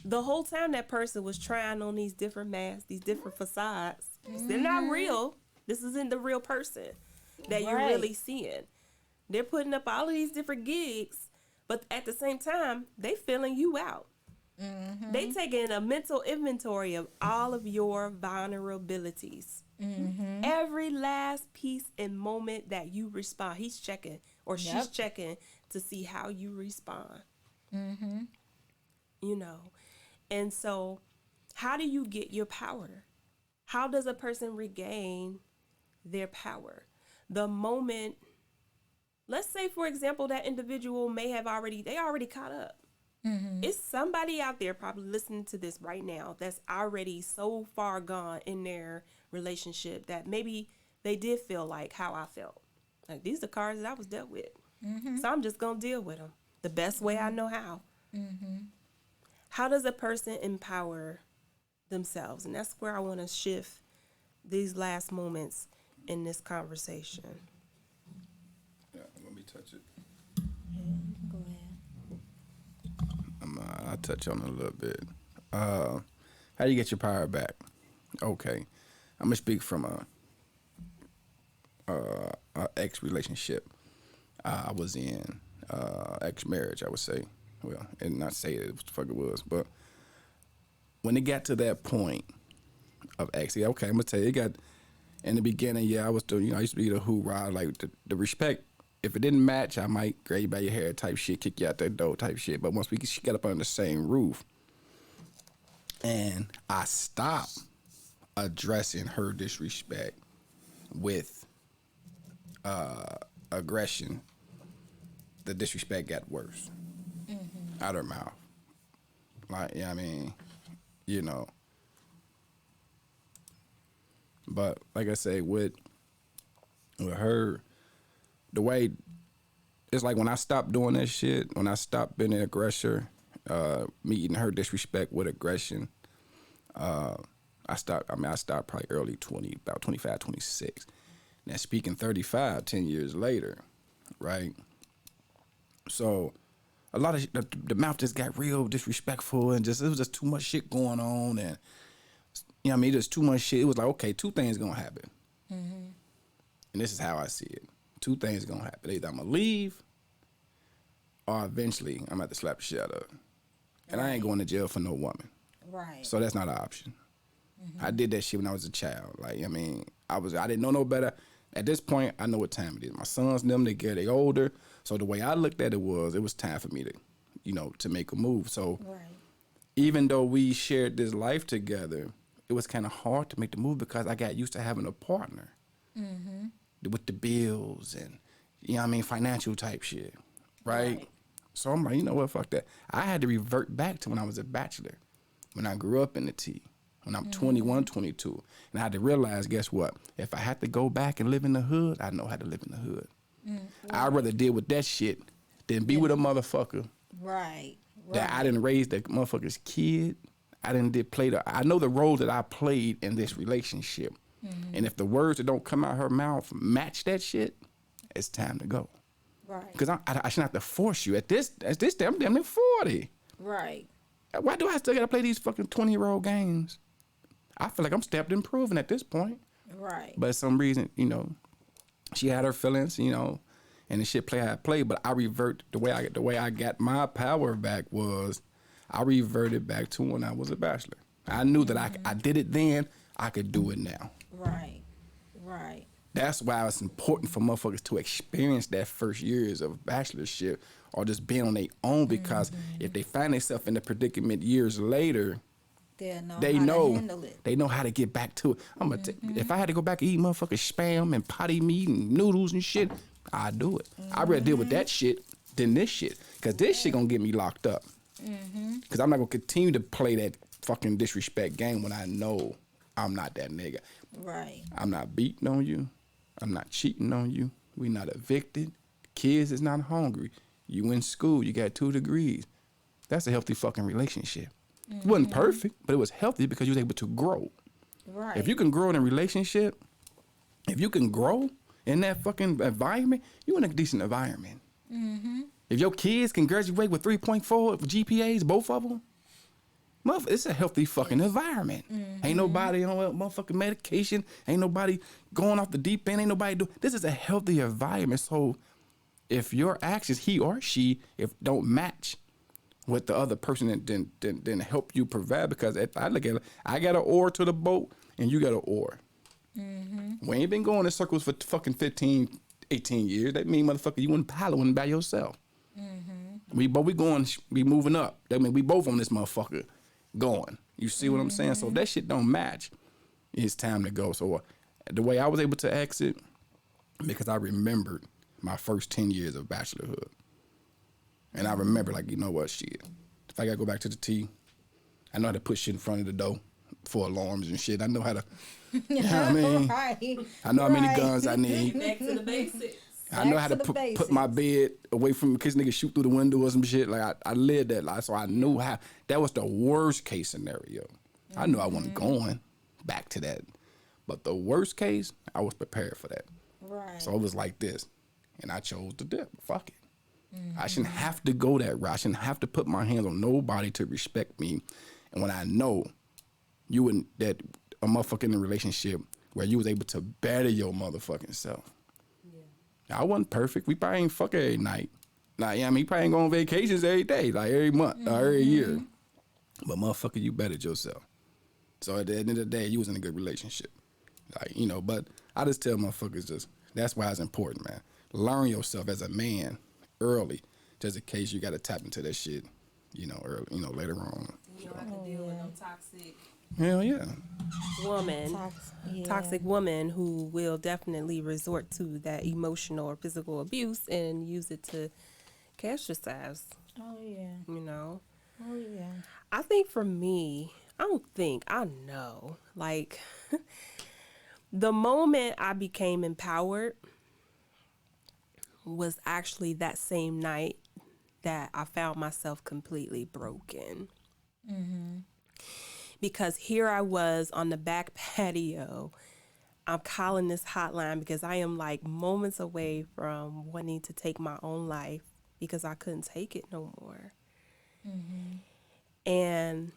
The whole time that person was trying on these different masks, these different facades. They're not real. This isn't the real person that you're really seeing. They're putting up all of these different gigs, but at the same time, they filling you out. They taking a mental inventory of all of your vulnerabilities. Every last piece and moment that you respond, he's checking or she's checking to see how you respond. You know, and so how do you get your power? How does a person regain their power? the moment, let's say, for example, that individual may have already caught up. It's somebody out there probably listening to this right now that's already so far gone in their relationship that maybe they did feel like how I felt. Like, these are the cards that I was dealt with. So I'm just going to deal with them the best way I know how. How does a person empower themselves? And that's where I want to shift these last moments in this conversation. Yeah, let me touch it. Go ahead. I'll touch on it a little bit. How do you get your power back? Okay. I'm going to speak from a ex relationship I was in, ex marriage, I would say. Well, and not say it what the fuck it was, but when it got to that point of ex, okay, I'm gonna tell you, it got in the beginning. Yeah, I was doing, I used to be the hoorah, like the respect. If it didn't match, I might grab you by your hair type shit, kick you out that door type shit. But once we got up under the same roof, and I stopped addressing her disrespect with aggression, the disrespect got worse out her mouth. Like, yeah, I mean, you know. But like I say, with her, the way it's like when I stopped doing that shit, when I stopped being an aggressor, meeting her disrespect with aggression, I stopped probably early 20, about 25, 26. Now speaking 35, 10 years later, right? So a lot of the mouth just got real disrespectful, and it was just too much shit going on, and you know what I mean, there's too much shit. It was like, okay, two things gonna happen, and this is how I see it. Two things gonna happen: either I'm gonna leave, or eventually I'm gonna have to slap the shit out of her, and I ain't going to jail for no woman. Right. So that's not an option. I did that shit when I was a child. Like, I mean, I didn't know no better. At this point, I know what time it is. My sons, them, they older. So the way I looked at it was time for me to, to make a move. So even though we shared this life together, it was kind of hard to make the move because I got used to having a partner with the bills and, financial type shit, right? So I'm like, you know what, fuck that. I had to revert back to when I was a bachelor, when I grew up in the T, when I'm 21, 22. And I had to realize, guess what? If I had to go back and live in the hood, I know how to live in the hood. I'd rather deal with that shit than be with a motherfucker. That I didn't raise the motherfucker's kid. I know the role that I played in this relationship. And if the words that don't come out her mouth match that shit, it's time to go. Because I shouldn't have to force you. At this time, I'm damn near 40. Why do I still gotta play these fucking 20-year-old games? I feel like I'm stepped and proven at this point. But for some reason, she had her feelings, and the shit play how it played. But I revert the way I got my power back was I reverted back to when I was a bachelor. I knew that I did it then. I could do it now. That's why it's important for motherfuckers to experience that first years of bachelorship or just being on their own, because if they find themselves in a predicament years later, they know how to get back to it. If I had to go back and eat motherfucking spam and potty meat and noodles and shit, I'd do it. I'd rather deal with that shit than this shit, because this shit gonna get me locked up. Because I'm not gonna continue to play that fucking disrespect game when I know I'm not that nigga. I'm not beating on you. I'm not cheating on you. We not evicted. Kids is not hungry. You in school. You got 2 degrees. That's a healthy fucking relationship. It wasn't perfect, but it was healthy because you was able to grow. If you can grow in a relationship, if you can grow in that fucking environment, you in a decent environment. If your kids can graduate with 3.4 GPAs, both of them, it's a healthy fucking environment. Ain't nobody on motherfucking medication. Ain't nobody going off the deep end. Ain't nobody this is a healthy environment. So if your actions, he or she, if don't match with the other person that didn't help you provide, because I look at it, I got an oar to the boat and you got an oar. We ain't been going in circles for fucking 15, 18 years. That mean, motherfucker, you wasn't paddling by yourself. We moving up. That mean we both on this motherfucker going. You see what I'm saying? So if that shit don't match, it's time to go. So the way I was able to exit, because I remembered my first 10 years of bachelorhood. And I remember, like, you know what, shit. If I got to go back to the T, I know how to put shit in front of the door for alarms and shit. I know how to, you know what I mean? Right. I know how many Right. guns I need. Back to the basics. I know Back how to to the put my bed away from in case niggas shoot through the window or some shit. Like, I lived that life, so I knew how. That was the worst case scenario. I knew I wasn't going back to that. But the worst case, I was prepared for that. Right. So it was like this. And I chose to dip. Fuck it. I shouldn't have to go that route. I shouldn't have to put my hands on nobody to respect me. And when I know you and that a motherfucker in a relationship where you was able to better your motherfucking self. Yeah. I wasn't perfect. We probably ain't fuck every night. Like, I mean, probably ain't go on vacations every day, like every month or every year. But motherfucker, you bettered yourself. So at the end of the day, you was in a good relationship. Like, you know, but I just tell motherfuckers that's why it's important, man. Learn yourself as a man early, just in case you got to tap into that shit, you know, early, you know, later on. You don't have to deal with no toxic Hell yeah. woman, toxic woman who will definitely resort to that emotional or physical abuse and use it to castricize. Oh yeah. You know, Oh yeah. I think for me, I know, like the moment I became empowered was actually that same night that I found myself completely broken. Because here I was on the back patio. I'm calling this hotline because I am like moments away from wanting to take my own life because I couldn't take it no more. And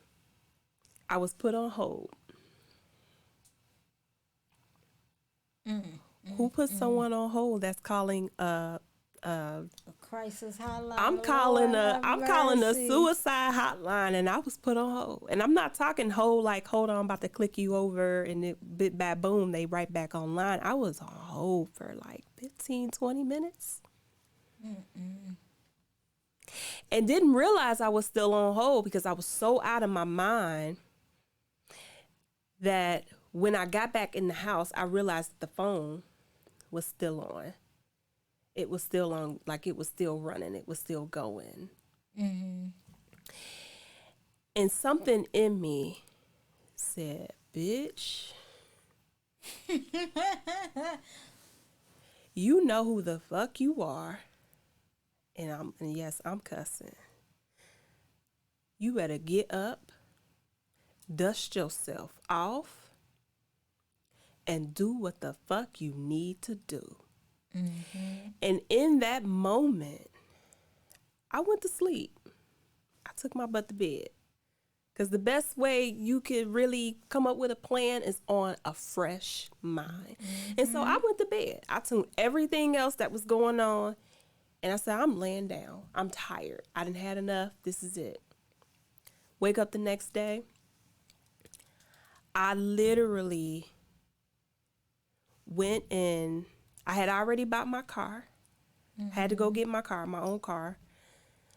I was put on hold. Who puts someone on hold that's calling A crisis hotline. I'm calling a suicide hotline, and I was put on hold. And I'm not talking hold like, hold on, I'm about to click you over, and it bit bad boom, they right back online. I was on hold for like 15, 20 minutes. And didn't realize I was still on hold because I was so out of my mind that when I got back in the house, I realized the phone was still on. It was still on, like it was still running. It was still going. And something in me said, bitch, you know who the fuck you are. And yes, I'm cussing. You better get up, dust yourself off, and do what the fuck you need to do. And in that moment, I went to sleep. I took my butt to bed. Because the best way you could really come up with a plan is on a fresh mind. And so I went to bed. I tuned everything else that was going on. And I said, I'm laying down. I'm tired. I done had enough. This is it. Wake up the next day. I literally went in. I had already bought my car. Had to go get my car, my own car.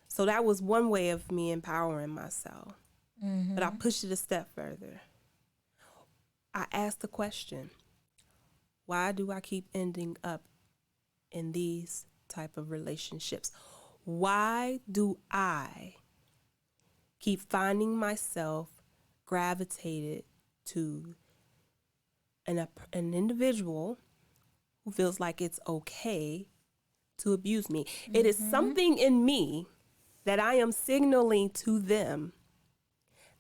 So that was one way of me empowering myself. But I pushed it a step further. I asked the question, why do I keep ending up in these type of relationships? Why do I keep finding myself gravitated to an individual who feels like it's okay to abuse me? It is something in me that I am signaling to them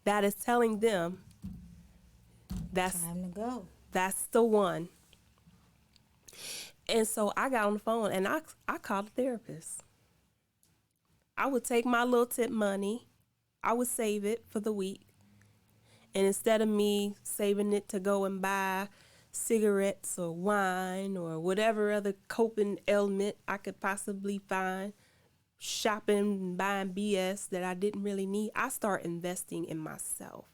that is telling them that's Time to go. that's the one. And so I got on the phone and I called a therapist. I would take my little tip money, I would save it for the week. And instead of me saving it to go and buy cigarettes or wine or whatever other coping element I could possibly find, shopping and buying BS that I didn't really need, I start investing in myself.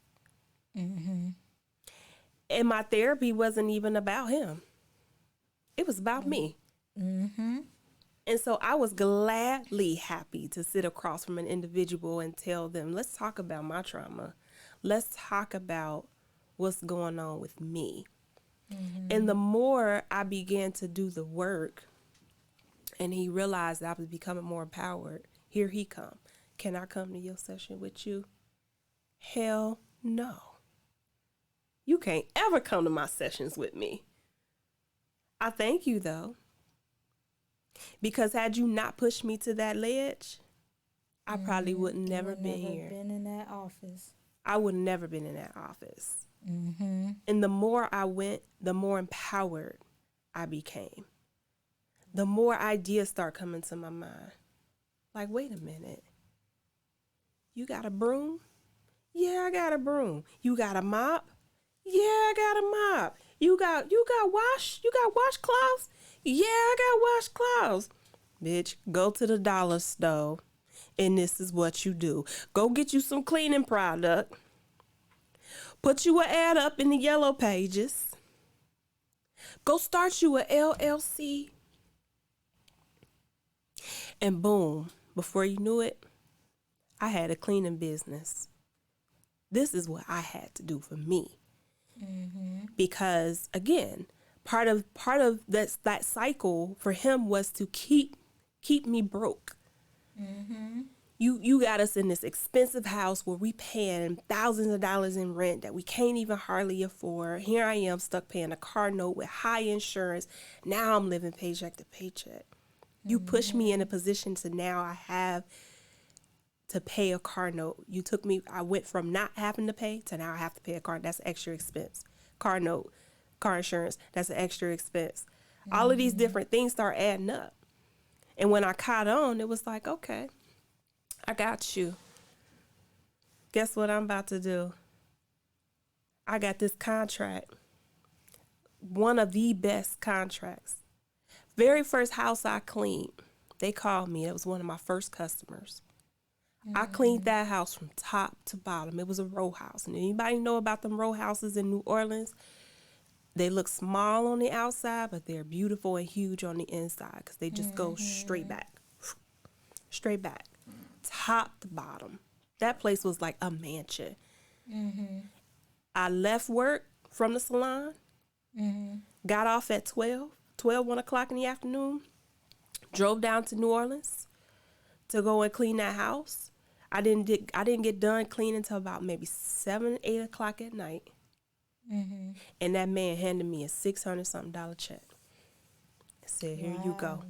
And my therapy wasn't even about him. It was about me. And so I was gladly happy to sit across from an individual and tell them, let's talk about my trauma. Let's talk about what's going on with me. And the more I began to do the work and he realized that I was becoming more empowered, here he come. Can I come to your session with you? Hell no. You can't ever come to my sessions with me. I thank you though. Because had you not pushed me to that ledge, I probably would never been here. Been in that office. I would never been in that office. Mm-hmm. And the more I went, the more empowered I became. The more ideas start coming to my mind. Like, wait a minute. You got a broom? Yeah, I got a broom. You got a mop? Yeah, I got a mop. You got washcloths? Yeah, I got washcloths. Bitch, go to the dollar store and this is what you do. Go get you some cleaning product. Put you an ad up in the yellow pages. Go start you a LLC. And boom, before you knew it, I had a cleaning business. This is what I had to do for me. Because again, part of that cycle for him was to keep me broke. You got us in this expensive house where we paying thousands of dollars in rent that we can't even hardly afford. Here I am stuck paying a car note with high insurance. Now I'm living paycheck to paycheck. You pushed me in a position to now I have to pay a car note. I went from not having to pay to now I have to pay a car. That's extra expense. Car note, car insurance, that's an extra expense. All of these different things start adding up. And when I caught on, it was like, okay, I got you. Guess what I'm about to do? I got this contract. One of the best contracts. Very first house I cleaned, they called me. It was one of my first customers. I cleaned that house from top to bottom. It was a row house. And anybody know about them row houses in New Orleans? They look small on the outside, but they're beautiful and huge on the inside because they just go straight back. Straight back. Top to bottom. That place was like a mansion. I left work from the salon, got off at 1 o'clock in the afternoon, drove down to New Orleans to go and clean that house. I didn't get done cleaning until about maybe 7, 8 o'clock at night. And that man handed me a $600-something check. I said, here you go.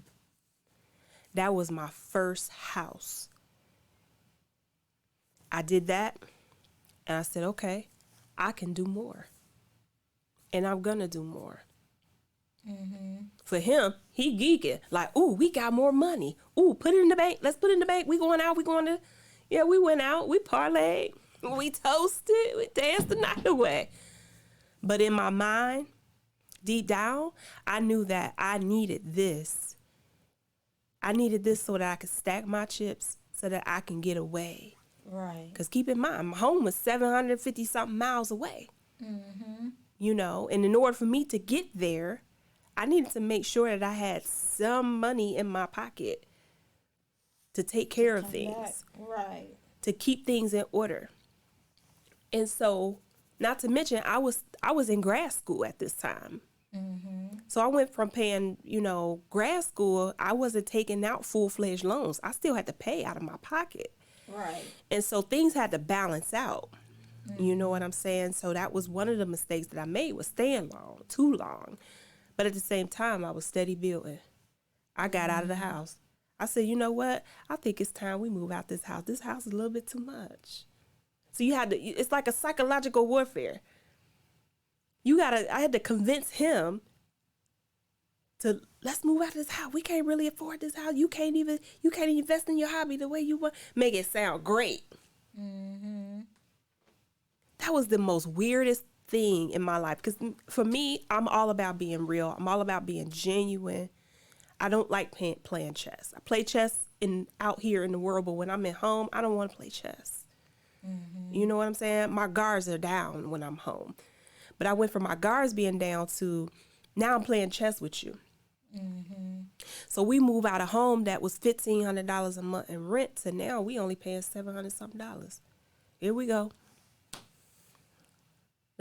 That was my first house. I did that, and I said, okay, I can do more. And I'm going to do more. For him, he geeking. Like, ooh, we got more money. Ooh, put it in the bank. Let's put it in the bank. We going out. Yeah, we went out. We parlayed. We toasted. We danced the night away. But in my mind, deep down, I knew that I needed this. I needed this so that I could stack my chips so that I can get away. Right. Because keep in mind, my home was 750-something miles away. You know, and in order for me to get there, I needed to make sure that I had some money in my pocket to take care of things. Right. To keep things in order. And so, not to mention, I was in grad school at this time. So I went from paying, grad school, I wasn't taking out full-fledged loans. I still had to pay out of my pocket. Right. And so things had to balance out. You know what I'm saying? So that was one of the mistakes that I made, was staying too long. But at the same time, I was steady building. I got out of the house. I said, you know what? I think it's time we move out this house. This house is a little bit too much. So it's like a psychological warfare. I had to convince him to, let's move out of this house. We can't really afford this house. You can't invest in your hobby the way you want. Make it sound great. That was the most weirdest thing in my life. Because for me, I'm all about being real. I'm all about being genuine. I don't like playing chess. I play chess out here in the world, but when I'm at home, I don't want to play chess. You know what I'm saying? My guards are down when I'm home. But I went from my guards being down to now I'm playing chess with you. So we move out of home that was $1,500 a month in rent to now we only paying $700-something. Here we go.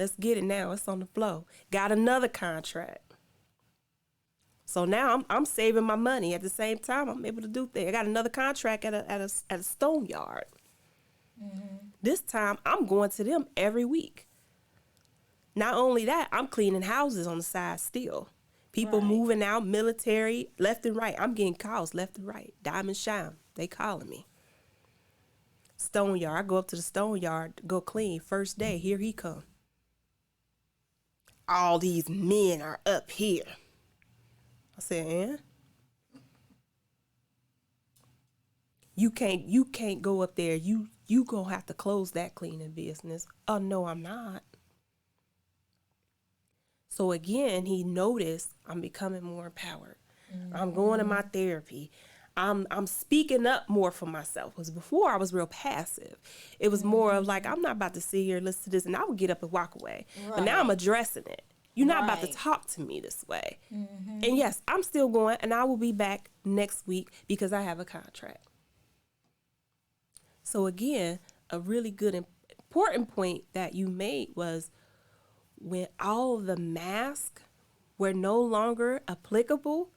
Let's get it now. It's on the flow. Got another contract. So now I'm saving my money. At the same time, I'm able to do things. I got another contract at a stone yard. This time, I'm going to them every week. Not only that, I'm cleaning houses on the side still. People moving out, military, left and right. I'm getting calls left and right. Diamond Shine, they calling me. Stone yard, I go up to the stone yard, go clean. First day, here he come. All these men are up here. I said, you can't go up there. You gonna have to close that cleaning business. Oh no, I'm not. So again, he noticed I'm becoming more empowered. I'm going to my therapy. I'm speaking up more for myself. Because before I was real passive. It was more of like, I'm not about to sit here and listen to this, and I would get up and walk away. But now I'm addressing it. You're not about to talk to me this way. And yes, I'm still going, and I will be back next week because I have a contract. So again, a really good, important point that you made was when all of the masks were no longer applicable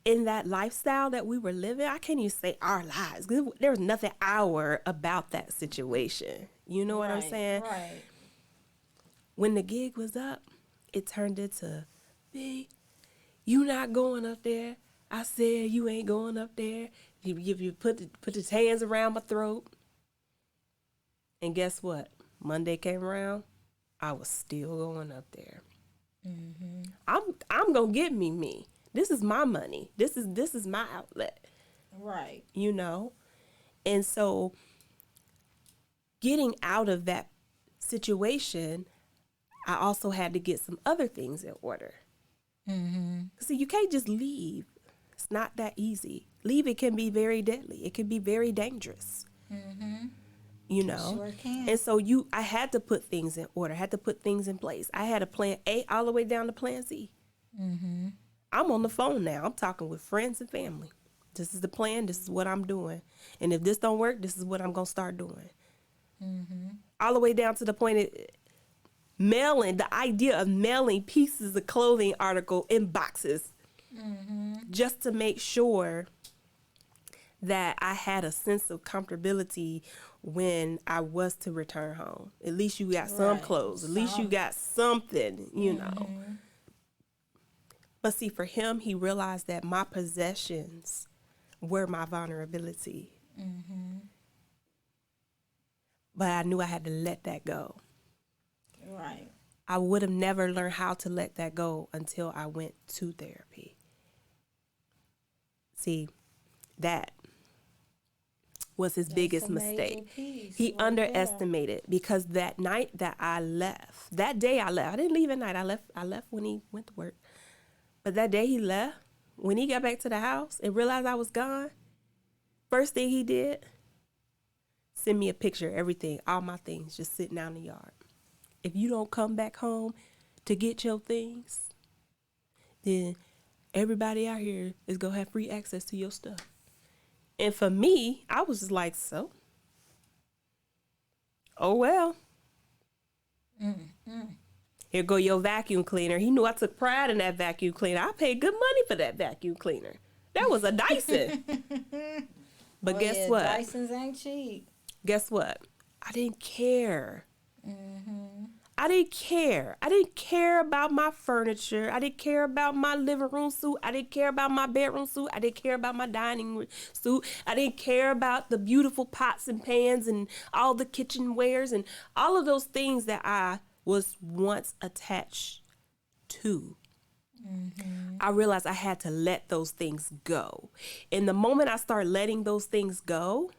in that lifestyle that we were living. I can't even say our lives. There was nothing our about that situation. You know what I'm saying? Right. When the gig was up, it turned into, B, you not going up there. I said you ain't going up there. You put his hands around my throat. And guess what? Monday came around, I was still going up there. I'm gonna get me. This is my money. This is my outlet. Right. You know? And so getting out of that situation, I also had to get some other things in order. See, you can't just leave. It's not that easy. Leaving can be very deadly. It can be very dangerous. You know? Sure can. And so I had to put things in order. I had to put things in place. I had a plan A all the way down to plan Z. I'm on the phone now. I'm talking with friends and family. This is the plan. This is what I'm doing. And if this don't work, this is what I'm going to start doing. All the way down to the point of mailing, the idea of mailing pieces of clothing article in boxes just to make sure that I had a sense of comfortability when I was to return home. At least you got some clothes. At least you got something, you know. But see, for him, he realized that my possessions were my vulnerability. But I knew I had to let that go. Right. I would have never learned how to let that go until I went to therapy. See, that was his biggest mistake. He underestimated because that night that I left, that day I left, I didn't leave at night. I left when he went to work. But that day he left, when he got back to the house and realized I was gone, first thing he did, send me a picture of everything, all my things just sitting out in the yard. If you don't come back home to get your things, then everybody out here is going to have free access to your stuff. And for me, I was just like, so? Oh, well. Here go your vacuum cleaner. He knew I took pride in that vacuum cleaner. I paid good money for that vacuum cleaner. That was a Dyson. But guess what? Dysons ain't cheap. Guess what? I didn't care. I didn't care. I didn't care about my furniture. I didn't care about my living room suit. I didn't care about my bedroom suit. I didn't care about my dining room suit. I didn't care about the beautiful pots and pans and all the kitchenwares and all of those things that I was once attached to. I realized I had to let those things go. And the moment I started letting those things go,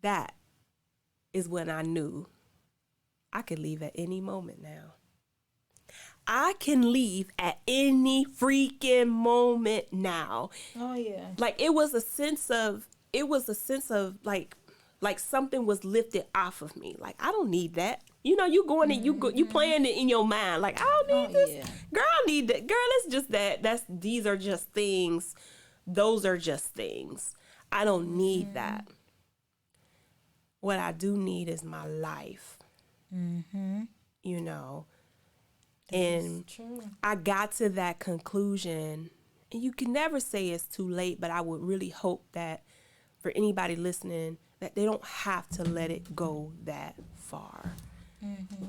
that is when I knew I could leave at any moment now. I can leave at any freaking moment now. Oh yeah. Like it was a sense of like something was lifted off of me. Like I don't need that. You know, you going and you playing it in your mind. Like I don't need this. Yeah. Girl, I need that. Girl, it's just that. These are just things. Those are just things. I don't need that. What I do need is my life. You know, and True. I got to that conclusion. And you can never say it's too late, but I would really hope that for anybody listening, that they don't have to let it go that far.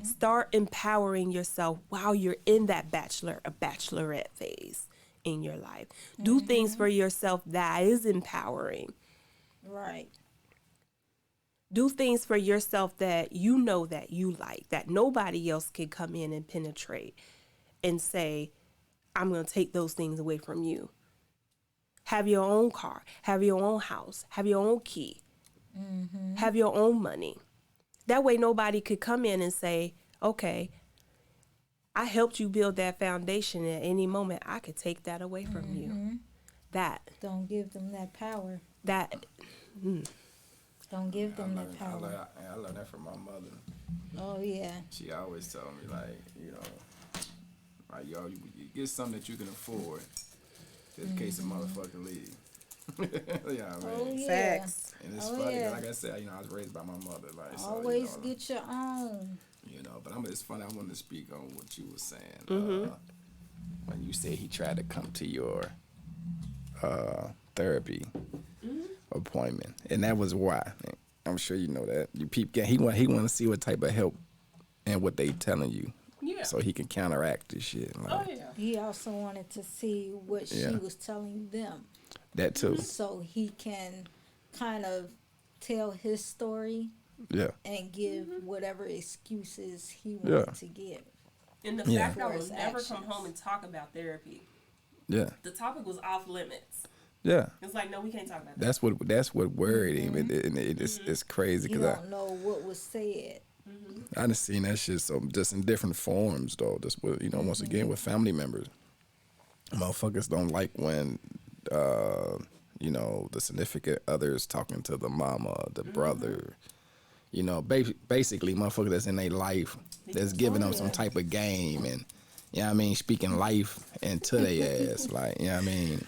Start empowering yourself while you're in that bachelor or bachelorette phase in your life. Do things for yourself that is empowering. Right. Do things for yourself that you know that you like, that nobody else can come in and penetrate and say, I'm going to take those things away from you. Have your own car, have your own house, have your own key, have your own money. That way nobody could come in and say, okay, I helped you build that foundation. At any moment, I could take that away from you. Don't give them that power. That, Don't give them that I power. learned that from my mother. Oh yeah. She always told me, like, you know, like, yo, you get something that you can afford, just in case a motherfucker leave. You know what I Oh mean? yeah. facts. And it's Oh, funny, yeah. like I said, you know, I was raised by my mother, like, so, Always you know, get your own. you know, but it's funny, I wanted to speak on what you were saying. When you said he tried to come to your therapy appointment, and that was why. I'm sure you know that. You peep, he want to see what type of help and what they telling you, Yeah. so he can counteract this shit. Like, Oh, yeah. He also wanted to see what Yeah. she was telling them, that too. so he can kind of tell his story Yeah, and give whatever excuses he wanted to give. And the Yeah. fact I For would his never come actions. home and talk about therapy. yeah, The topic was off limits. yeah. It's like, no, we can't talk about that. That's what worried him, and it's crazy You because don't know what was said. I done seen that shit so just in different forms though. Just with, you know, once again with family members, motherfuckers don't like when you know, the significant others talking to the mama, the brother. You know, basically motherfuckers that's in their life that's giving them some type of game, and you know what I mean, speaking life into their ass, like, you know what I mean.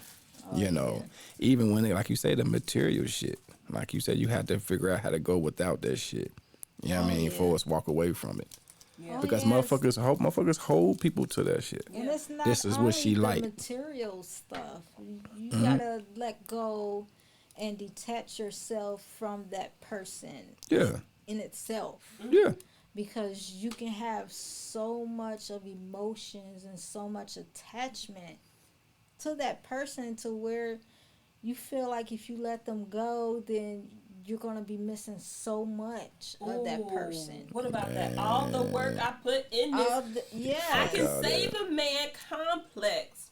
You know, even when they, like you say, the material shit, like you said, you had to figure out how to go without that shit. You know what I mean? For us walk away from it. Yeah. Because yes. motherfuckers hold people to that shit. And it's not This is only what she the like. material stuff. You gotta let go and detach yourself from that person Yeah, in itself. yeah, Because you can have so much of emotions and so much attachment to that person to where you feel like if you let them go, then you're gonna be missing so much of that person. What about that? All the work I put in this. I Yeah. can save a man complex.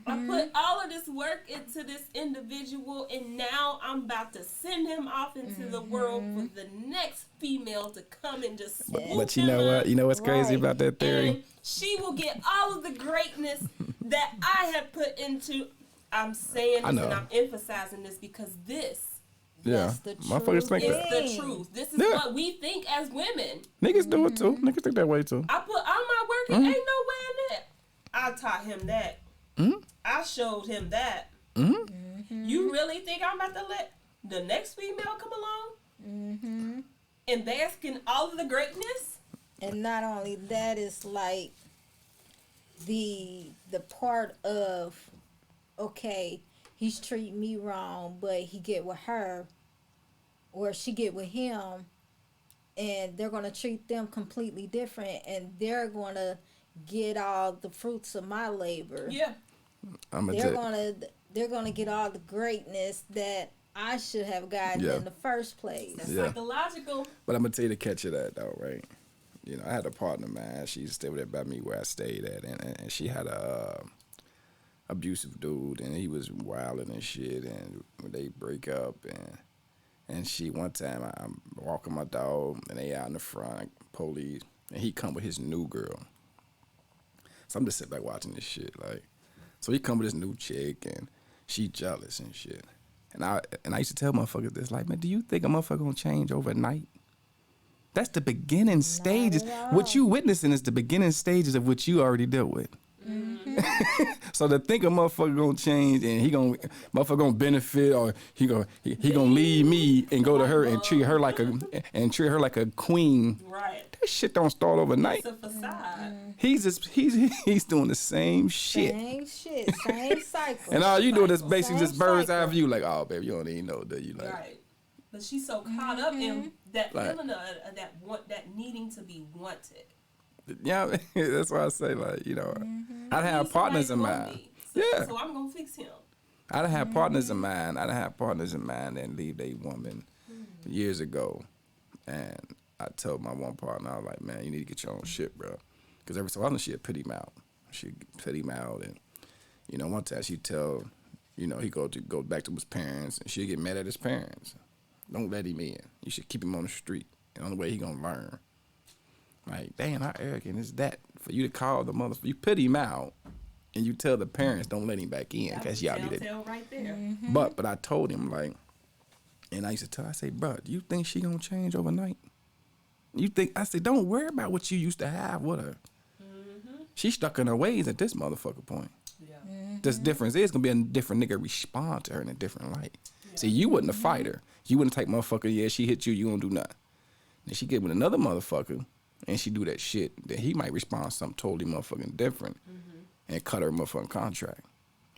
I put all of this work into this individual, and now I'm about to send him off into the world for the next female to come and just swoop but you him know up, what? You know what's crazy Right. about that theory? and she will get all of the greatness that I have put into. I'm saying I this know. and I'm emphasizing this because this Yeah, That's the motherfuckers think truth. that. is the truth. This is Yeah. what we think as women. Niggas do it too. Niggas think that way too. I put all my work in. Ain't no way in that. I taught him that. I showed him that. You really think I'm about to let the next female come along and bask in all of the greatness? And not only that, it's like the part of, okay, he's treating me wrong, but he get with her or she get with him, and they're gonna treat them completely different, and they're gonna get all the fruits of my labor. Yeah. I'm They're gonna gonna get all the greatness that I should have gotten Yeah. in the first place. That's Yeah. psychological. But I'm gonna tell you the catch of that though, right? You know, I had a partner, man. She used to stay with by me where I stayed at, and she had a abusive dude, and he was wilding and shit. And they break up, and she one time I'm walking my dog, and they out in the front, police, and he come with his new girl. So I'm just sitting back watching this shit, like. So he come with his new chick, and she jealous and shit. And I used to tell motherfuckers this, like, man, do you think a motherfucker gonna change overnight? That's the beginning stages. at all. What you witnessing is the beginning stages of what you already dealt with. So to think a motherfucker gonna change and motherfucker gonna benefit, or he gonna leave me and go to her and treat her like a queen. Right. That shit don't start overnight. It's a facade. He's doing the same shit. Same cycle. And all you doing is basically Same just bird's eye cycle. view, like, oh baby, you don't even know that you like. Right. But she's so caught up in that feeling of that needing to be wanted. Yeah, that's why I say, like, you know, I'd have partners in mind. So I'm gonna fix him. I'd have partners in mind. I'd have partners in mind and leave a woman years ago. And I told my one partner, I was like, man, you need to get your own shit, bro. Because every so often she'd put him out. She'd put him out. And, you know, one time she'd tell, you know, he go back to his parents, and she'd get mad at his parents. Don't let him in. You should keep him on the street. The only way he gonna learn. Like, damn, how arrogant is that? For you to call the motherfucker, you put him out, and you tell the parents, don't let him back in, because y'all do that. Right there. But I told him, like, and I used to tell, I say, bro, do you think she gonna change overnight? I said, don't worry about what you used to have with her. She's stuck in her ways at this motherfucker point. Yeah. This difference is gonna be a different nigga respond to her in a different light. Yeah. See, you wasn't a fighter. You wouldn't take motherfucker, yeah, she hit you, you don't do nothing. Then she get with another motherfucker, and she do that shit, then he might respond something totally motherfucking different and cut her motherfucking contract.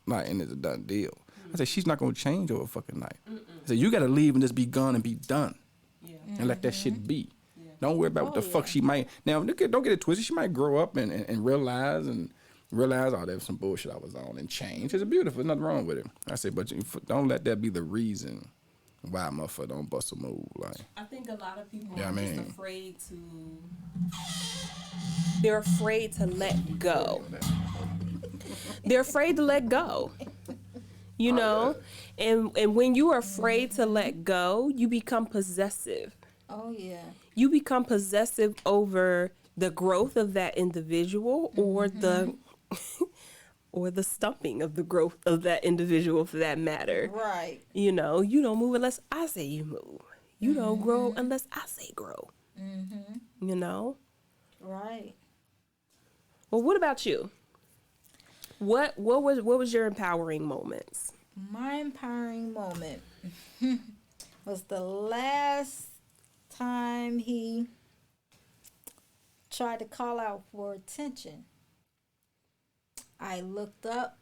Like, and it's a done deal. I said, she's not gonna change over a fucking night. I said, you gotta leave and just be gone and be done. Yeah. And let that shit be. Yeah. Don't worry about what the fuck she might. Now, don't get it twisted. She might grow up and realize, oh, there was some bullshit I was on, and change. It's beautiful. There's nothing wrong with it. I said, but don't let that be the reason why a motherfucker don't bust a move. Like, I think a lot of people Yeah, are I mean- just afraid to. They're afraid to let go. They're afraid to let go. You know, and when you are afraid to let go, you become possessive. Oh yeah. You become possessive over the growth of that individual, or the or the stumping of the growth of that individual, for that matter. Right. You know, you don't move unless I say you move. You don't grow unless I say grow. You know? Right. Well, what about you? What was your empowering moments? My empowering moment was the last time he tried to call out for attention. I looked up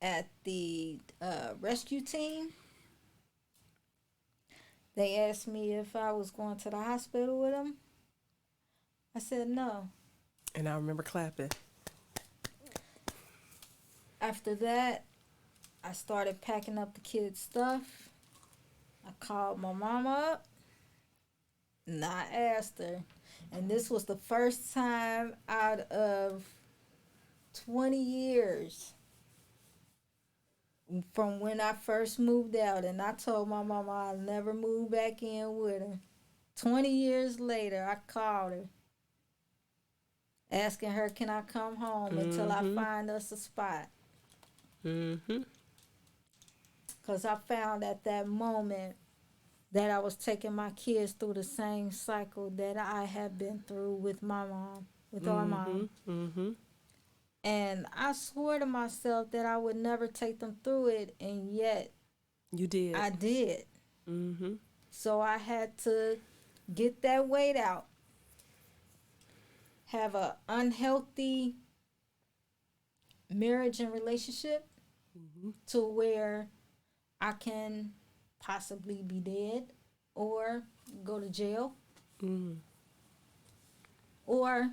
at the rescue team. They asked me if I was going to the hospital with him. I said no. And I remember clapping. After that, I started packing up the kids' stuff. I called my mama up, and I asked her. And this was the first time out of 20 years from when I first moved out. And I told my mama I'll never move back in with her. 20 years later, I called her, asking her, can I come home until I find us a spot? Because I found at that moment that I was taking my kids through the same cycle that I had been through with my mom, with our mom. And I swore to myself that I would never take them through it, and yet You did. I did. So I had to get that weight out, have an unhealthy marriage and relationship to where I can possibly be dead or go to jail or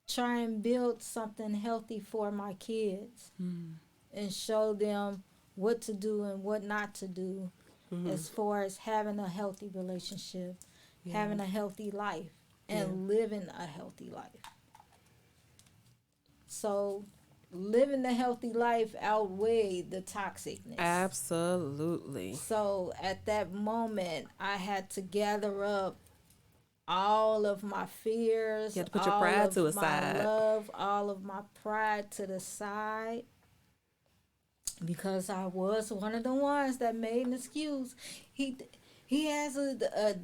try and build something healthy for my kids and show them what to do and what not to do as far as having a healthy relationship, having a healthy life, and living a healthy life. So living the healthy life outweighed the toxicness. Absolutely. So at that moment, I had to gather up all of my fears, You had to put your all pride of to the my side. love, all of my pride to the side, because I was one of the ones that made an excuse. He has a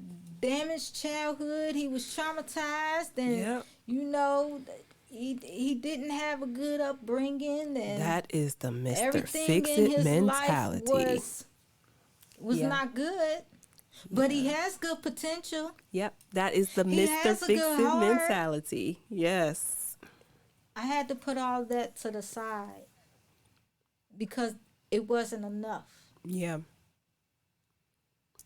damaged childhood. He was traumatized, and Yep. you know, he didn't have a good upbringing, and That is the Mr. everything Fix in It his mentality. life was Yeah. not good. But he has good potential. Yep, that is the He Mr. has a Fix good It heart. mentality. Yes. I had to put all that to the side because it wasn't enough. Yeah.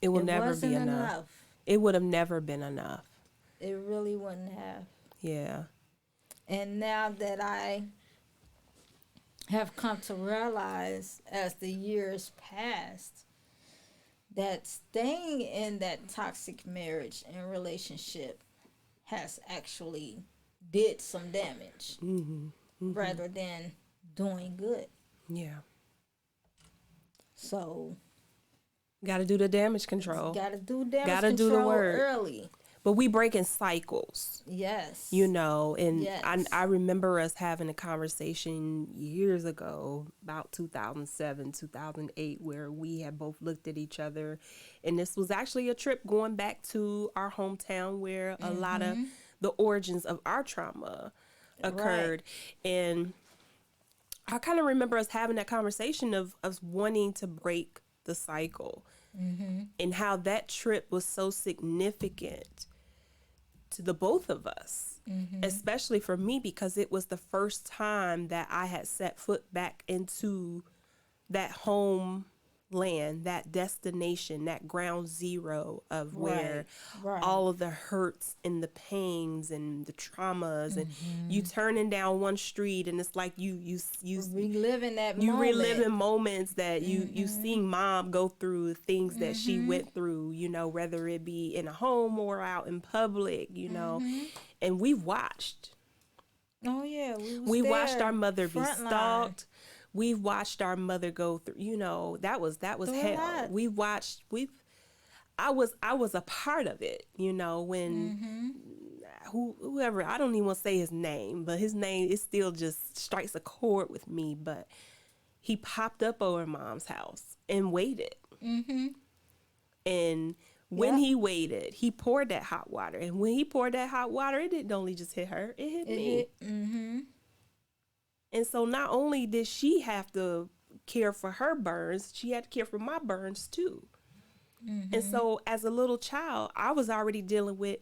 It will It never be wasn't enough. It would have never been enough. It really wouldn't have. Yeah. And now that I have come to realize as the years passed that staying in that toxic marriage and relationship has actually did some damage rather than doing good. Yeah. So Got to do the damage control. got to do damage Gotta control do the work. early. But we break in cycles. Yes. You know, and Yes. I remember us having a conversation years ago, about 2007, 2008, where we had both looked at each other. And this was actually a trip going back to our hometown where a lot of the origins of our trauma occurred. And I kind of remember us having that conversation of us wanting to break the cycle and how that trip was so significant to the both of us, especially for me, because it was the first time that I had set foot back into that homeland, that destination, that ground zero of where Right. all of the hurts and the pains and the traumas and you turning down one street and it's like you reliving that you moment. reliving moments that you seen mom go through, things that she went through, you know, whether it be in a home or out in public, you know, and we've watched. Oh yeah, We watched there, our mother be front line. stalked. We've watched our mother go through, you know, that was Through a hell. lot. I was a part of it, you know, when whoever, I don't even want to say his name, but his name, it still just strikes a chord with me. But he popped up over mom's house and waited. And when he waited, he poured that hot water. And when he poured that hot water, it didn't only just hit her, it hit me. And so not only did she have to care for her burns, she had to care for my burns too. And so as a little child, I was already dealing with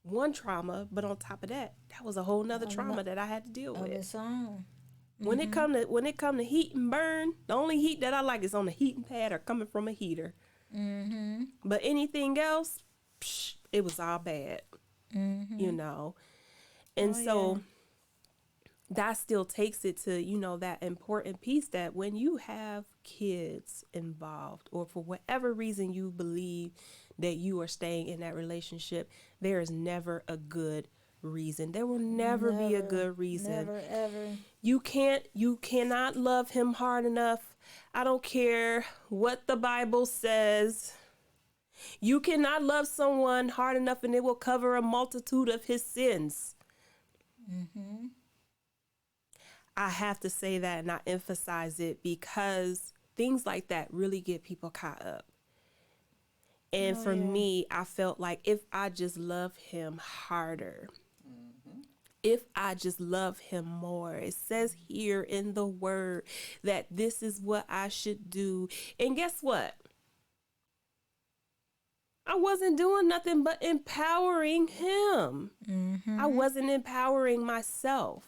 one trauma, but on top of that, that was a whole nother trauma that I had to deal Of with. its own. When it come to heat and burn, the only heat that I like is on the heating pad or coming from a heater. But anything else, it was all bad, you know. And so that still takes it to, you know, that important piece that when you have kids involved, or for whatever reason you believe that you are staying in that relationship, there is never a good reason. There will never be a good reason. Never ever. You cannot love him hard enough. I don't care what the Bible says. You cannot love someone hard enough and it will cover a multitude of his sins. I have to say that and I emphasize it because things like that really get people caught up. And for me, I felt like if I just love him harder, if I just love him more, it says here in the word that this is what I should do. And guess what? I wasn't doing nothing but empowering him. I wasn't empowering myself.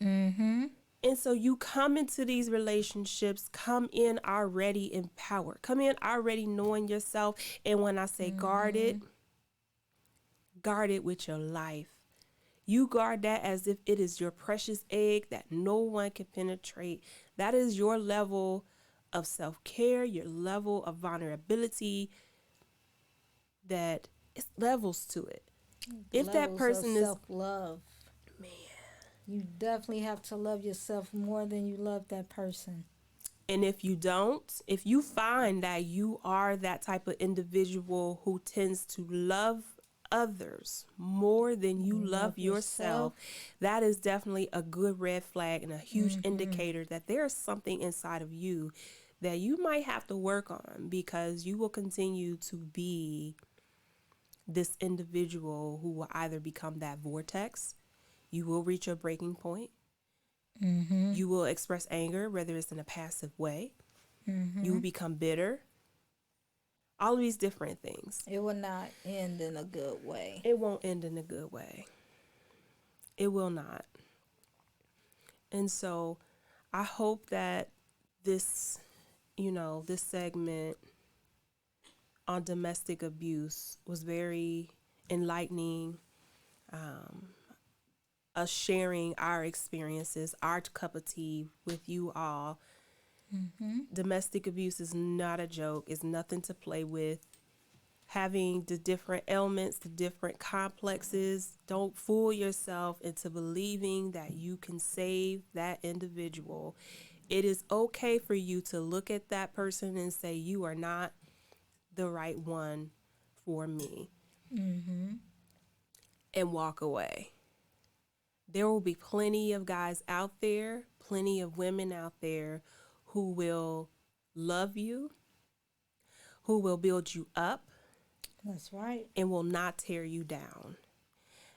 And so you come into these relationships, come in already empowered, come in already knowing yourself. And when I say guard it with your life. You guard that as if it is your precious egg that no one can penetrate. That is your level of self-care, your level of vulnerability, that it's levels to it. If that person is self-love, man, you definitely have to love yourself more than you love that person. And if you don't, if you find that you are that type of individual who tends to love others more than you love yourself, that is definitely a good red flag and a huge indicator that there's something inside of you that you might have to work on, because you will continue to be this individual who will either become that vortex, You will reach your breaking point. You will express anger, whether it's in a passive way. You will become bitter. All of these different things. It will not end in a good way. It won't end in a good way. It will not. And so I hope that this, this segment on domestic abuse was very enlightening, us sharing our experiences, our cup of tea with you all. Domestic abuse is not a joke. It's nothing to play with. Having the different elements, the different complexes, don't fool yourself into believing that you can save that individual. It is okay for you to look at that person and say, you are not the right one for me, and walk away. There will be plenty of guys out there, plenty of women out there who will love you, who will build you up. That's right. And will not tear you down.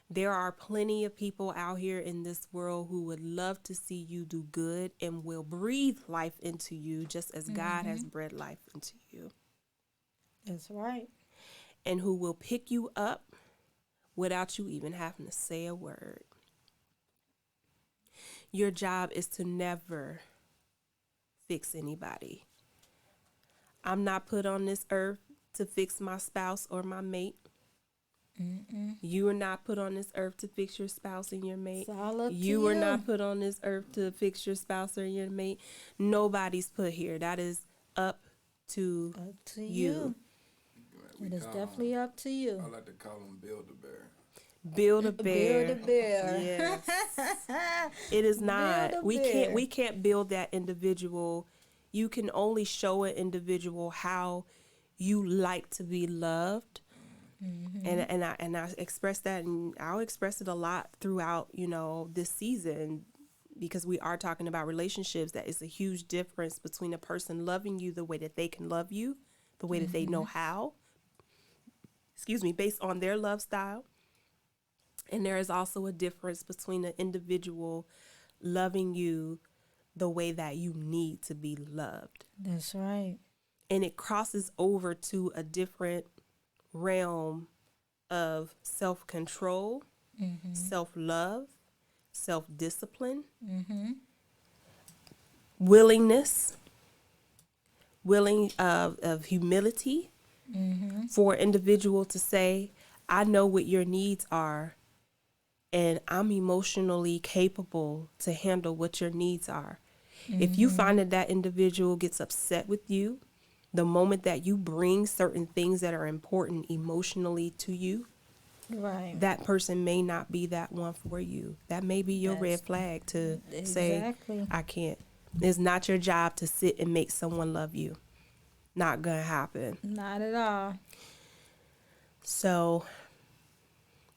There are plenty of people out here in this world who would love to see you do good and will breathe life into you just as God has breathed life into you. That's right. And who will pick you up without you even having to say a word. Your job is to never fix anybody. I'm not put on this earth to fix my spouse or my mate. You are not put on this earth to fix your spouse and your mate. It's all up to You are not put on this earth to fix your spouse or your mate. Nobody's put here. That is up to you. It is definitely up to you. I like to call him Build-A-Bear. Build-A-Bear. Build-A-Bear. Yes. It is not. Build-A-Bear. We can't build that individual. You can only show an individual how you like to be loved. And I express that, and I'll express it a lot throughout, this season, because we are talking about relationships. That is a huge difference between a person loving you the way that they can love you, the way that they know how, based on their love style. And there is also a difference between an individual loving you the way that you need to be loved. That's right. And it crosses over to a different realm of self-control, self-love, self-discipline, willingness, of humility, for an individual to say, I know what your needs are, and I'm emotionally capable to handle what your needs are. If you find that individual gets upset with you, the moment that you bring certain things that are important emotionally to you, Right. that person may not be that one for you. That may be your red flag to say, I can't. It's not your job to sit and make someone love you. Not gonna happen. Not at all. So,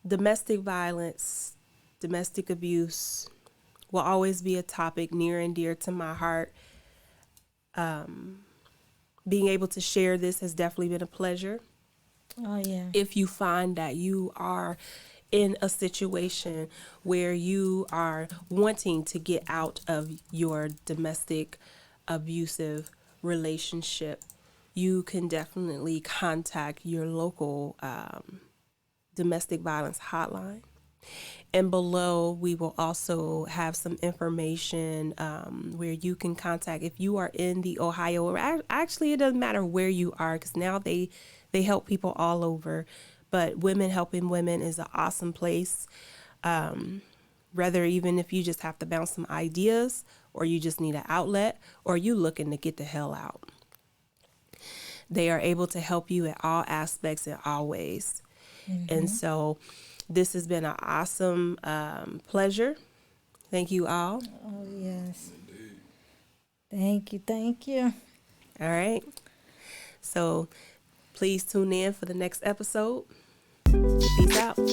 domestic violence, domestic abuse will always be a topic near and dear to my heart. Being able to share this has definitely been a pleasure. Oh, yeah. If you find that you are in a situation where you are wanting to get out of your domestic abusive relationship, you can definitely contact your local domestic violence hotline. And below, we will also have some information where you can contact if you are in the Ohio, or actually it doesn't matter where you are, because now they help people all over. But Women Helping Women is an awesome place. Rather, even if you just have to bounce some ideas, or you just need an outlet, or you looking to get the hell out. They are able to help you in all aspects and all ways. And so this has been an awesome pleasure. Thank you all. Oh, yes. Thank you. Thank you. All right. So please tune in for the next episode. Peace out. And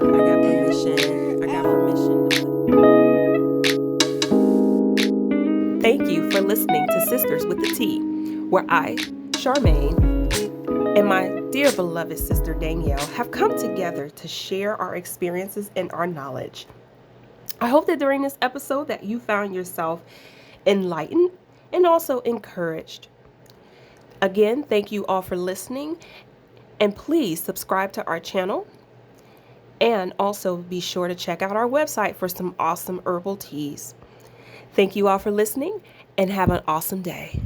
I got permission. Thank you for listening to Sisters with the T, where I Charmaine, and my dear beloved sister Danielle have come together to share our experiences and our knowledge. I hope that during this episode that you found yourself enlightened and also encouraged. Again, thank you all for listening, and please subscribe to our channel, and also be sure to check out our website for some awesome herbal teas. Thank you all for listening, and have an awesome day.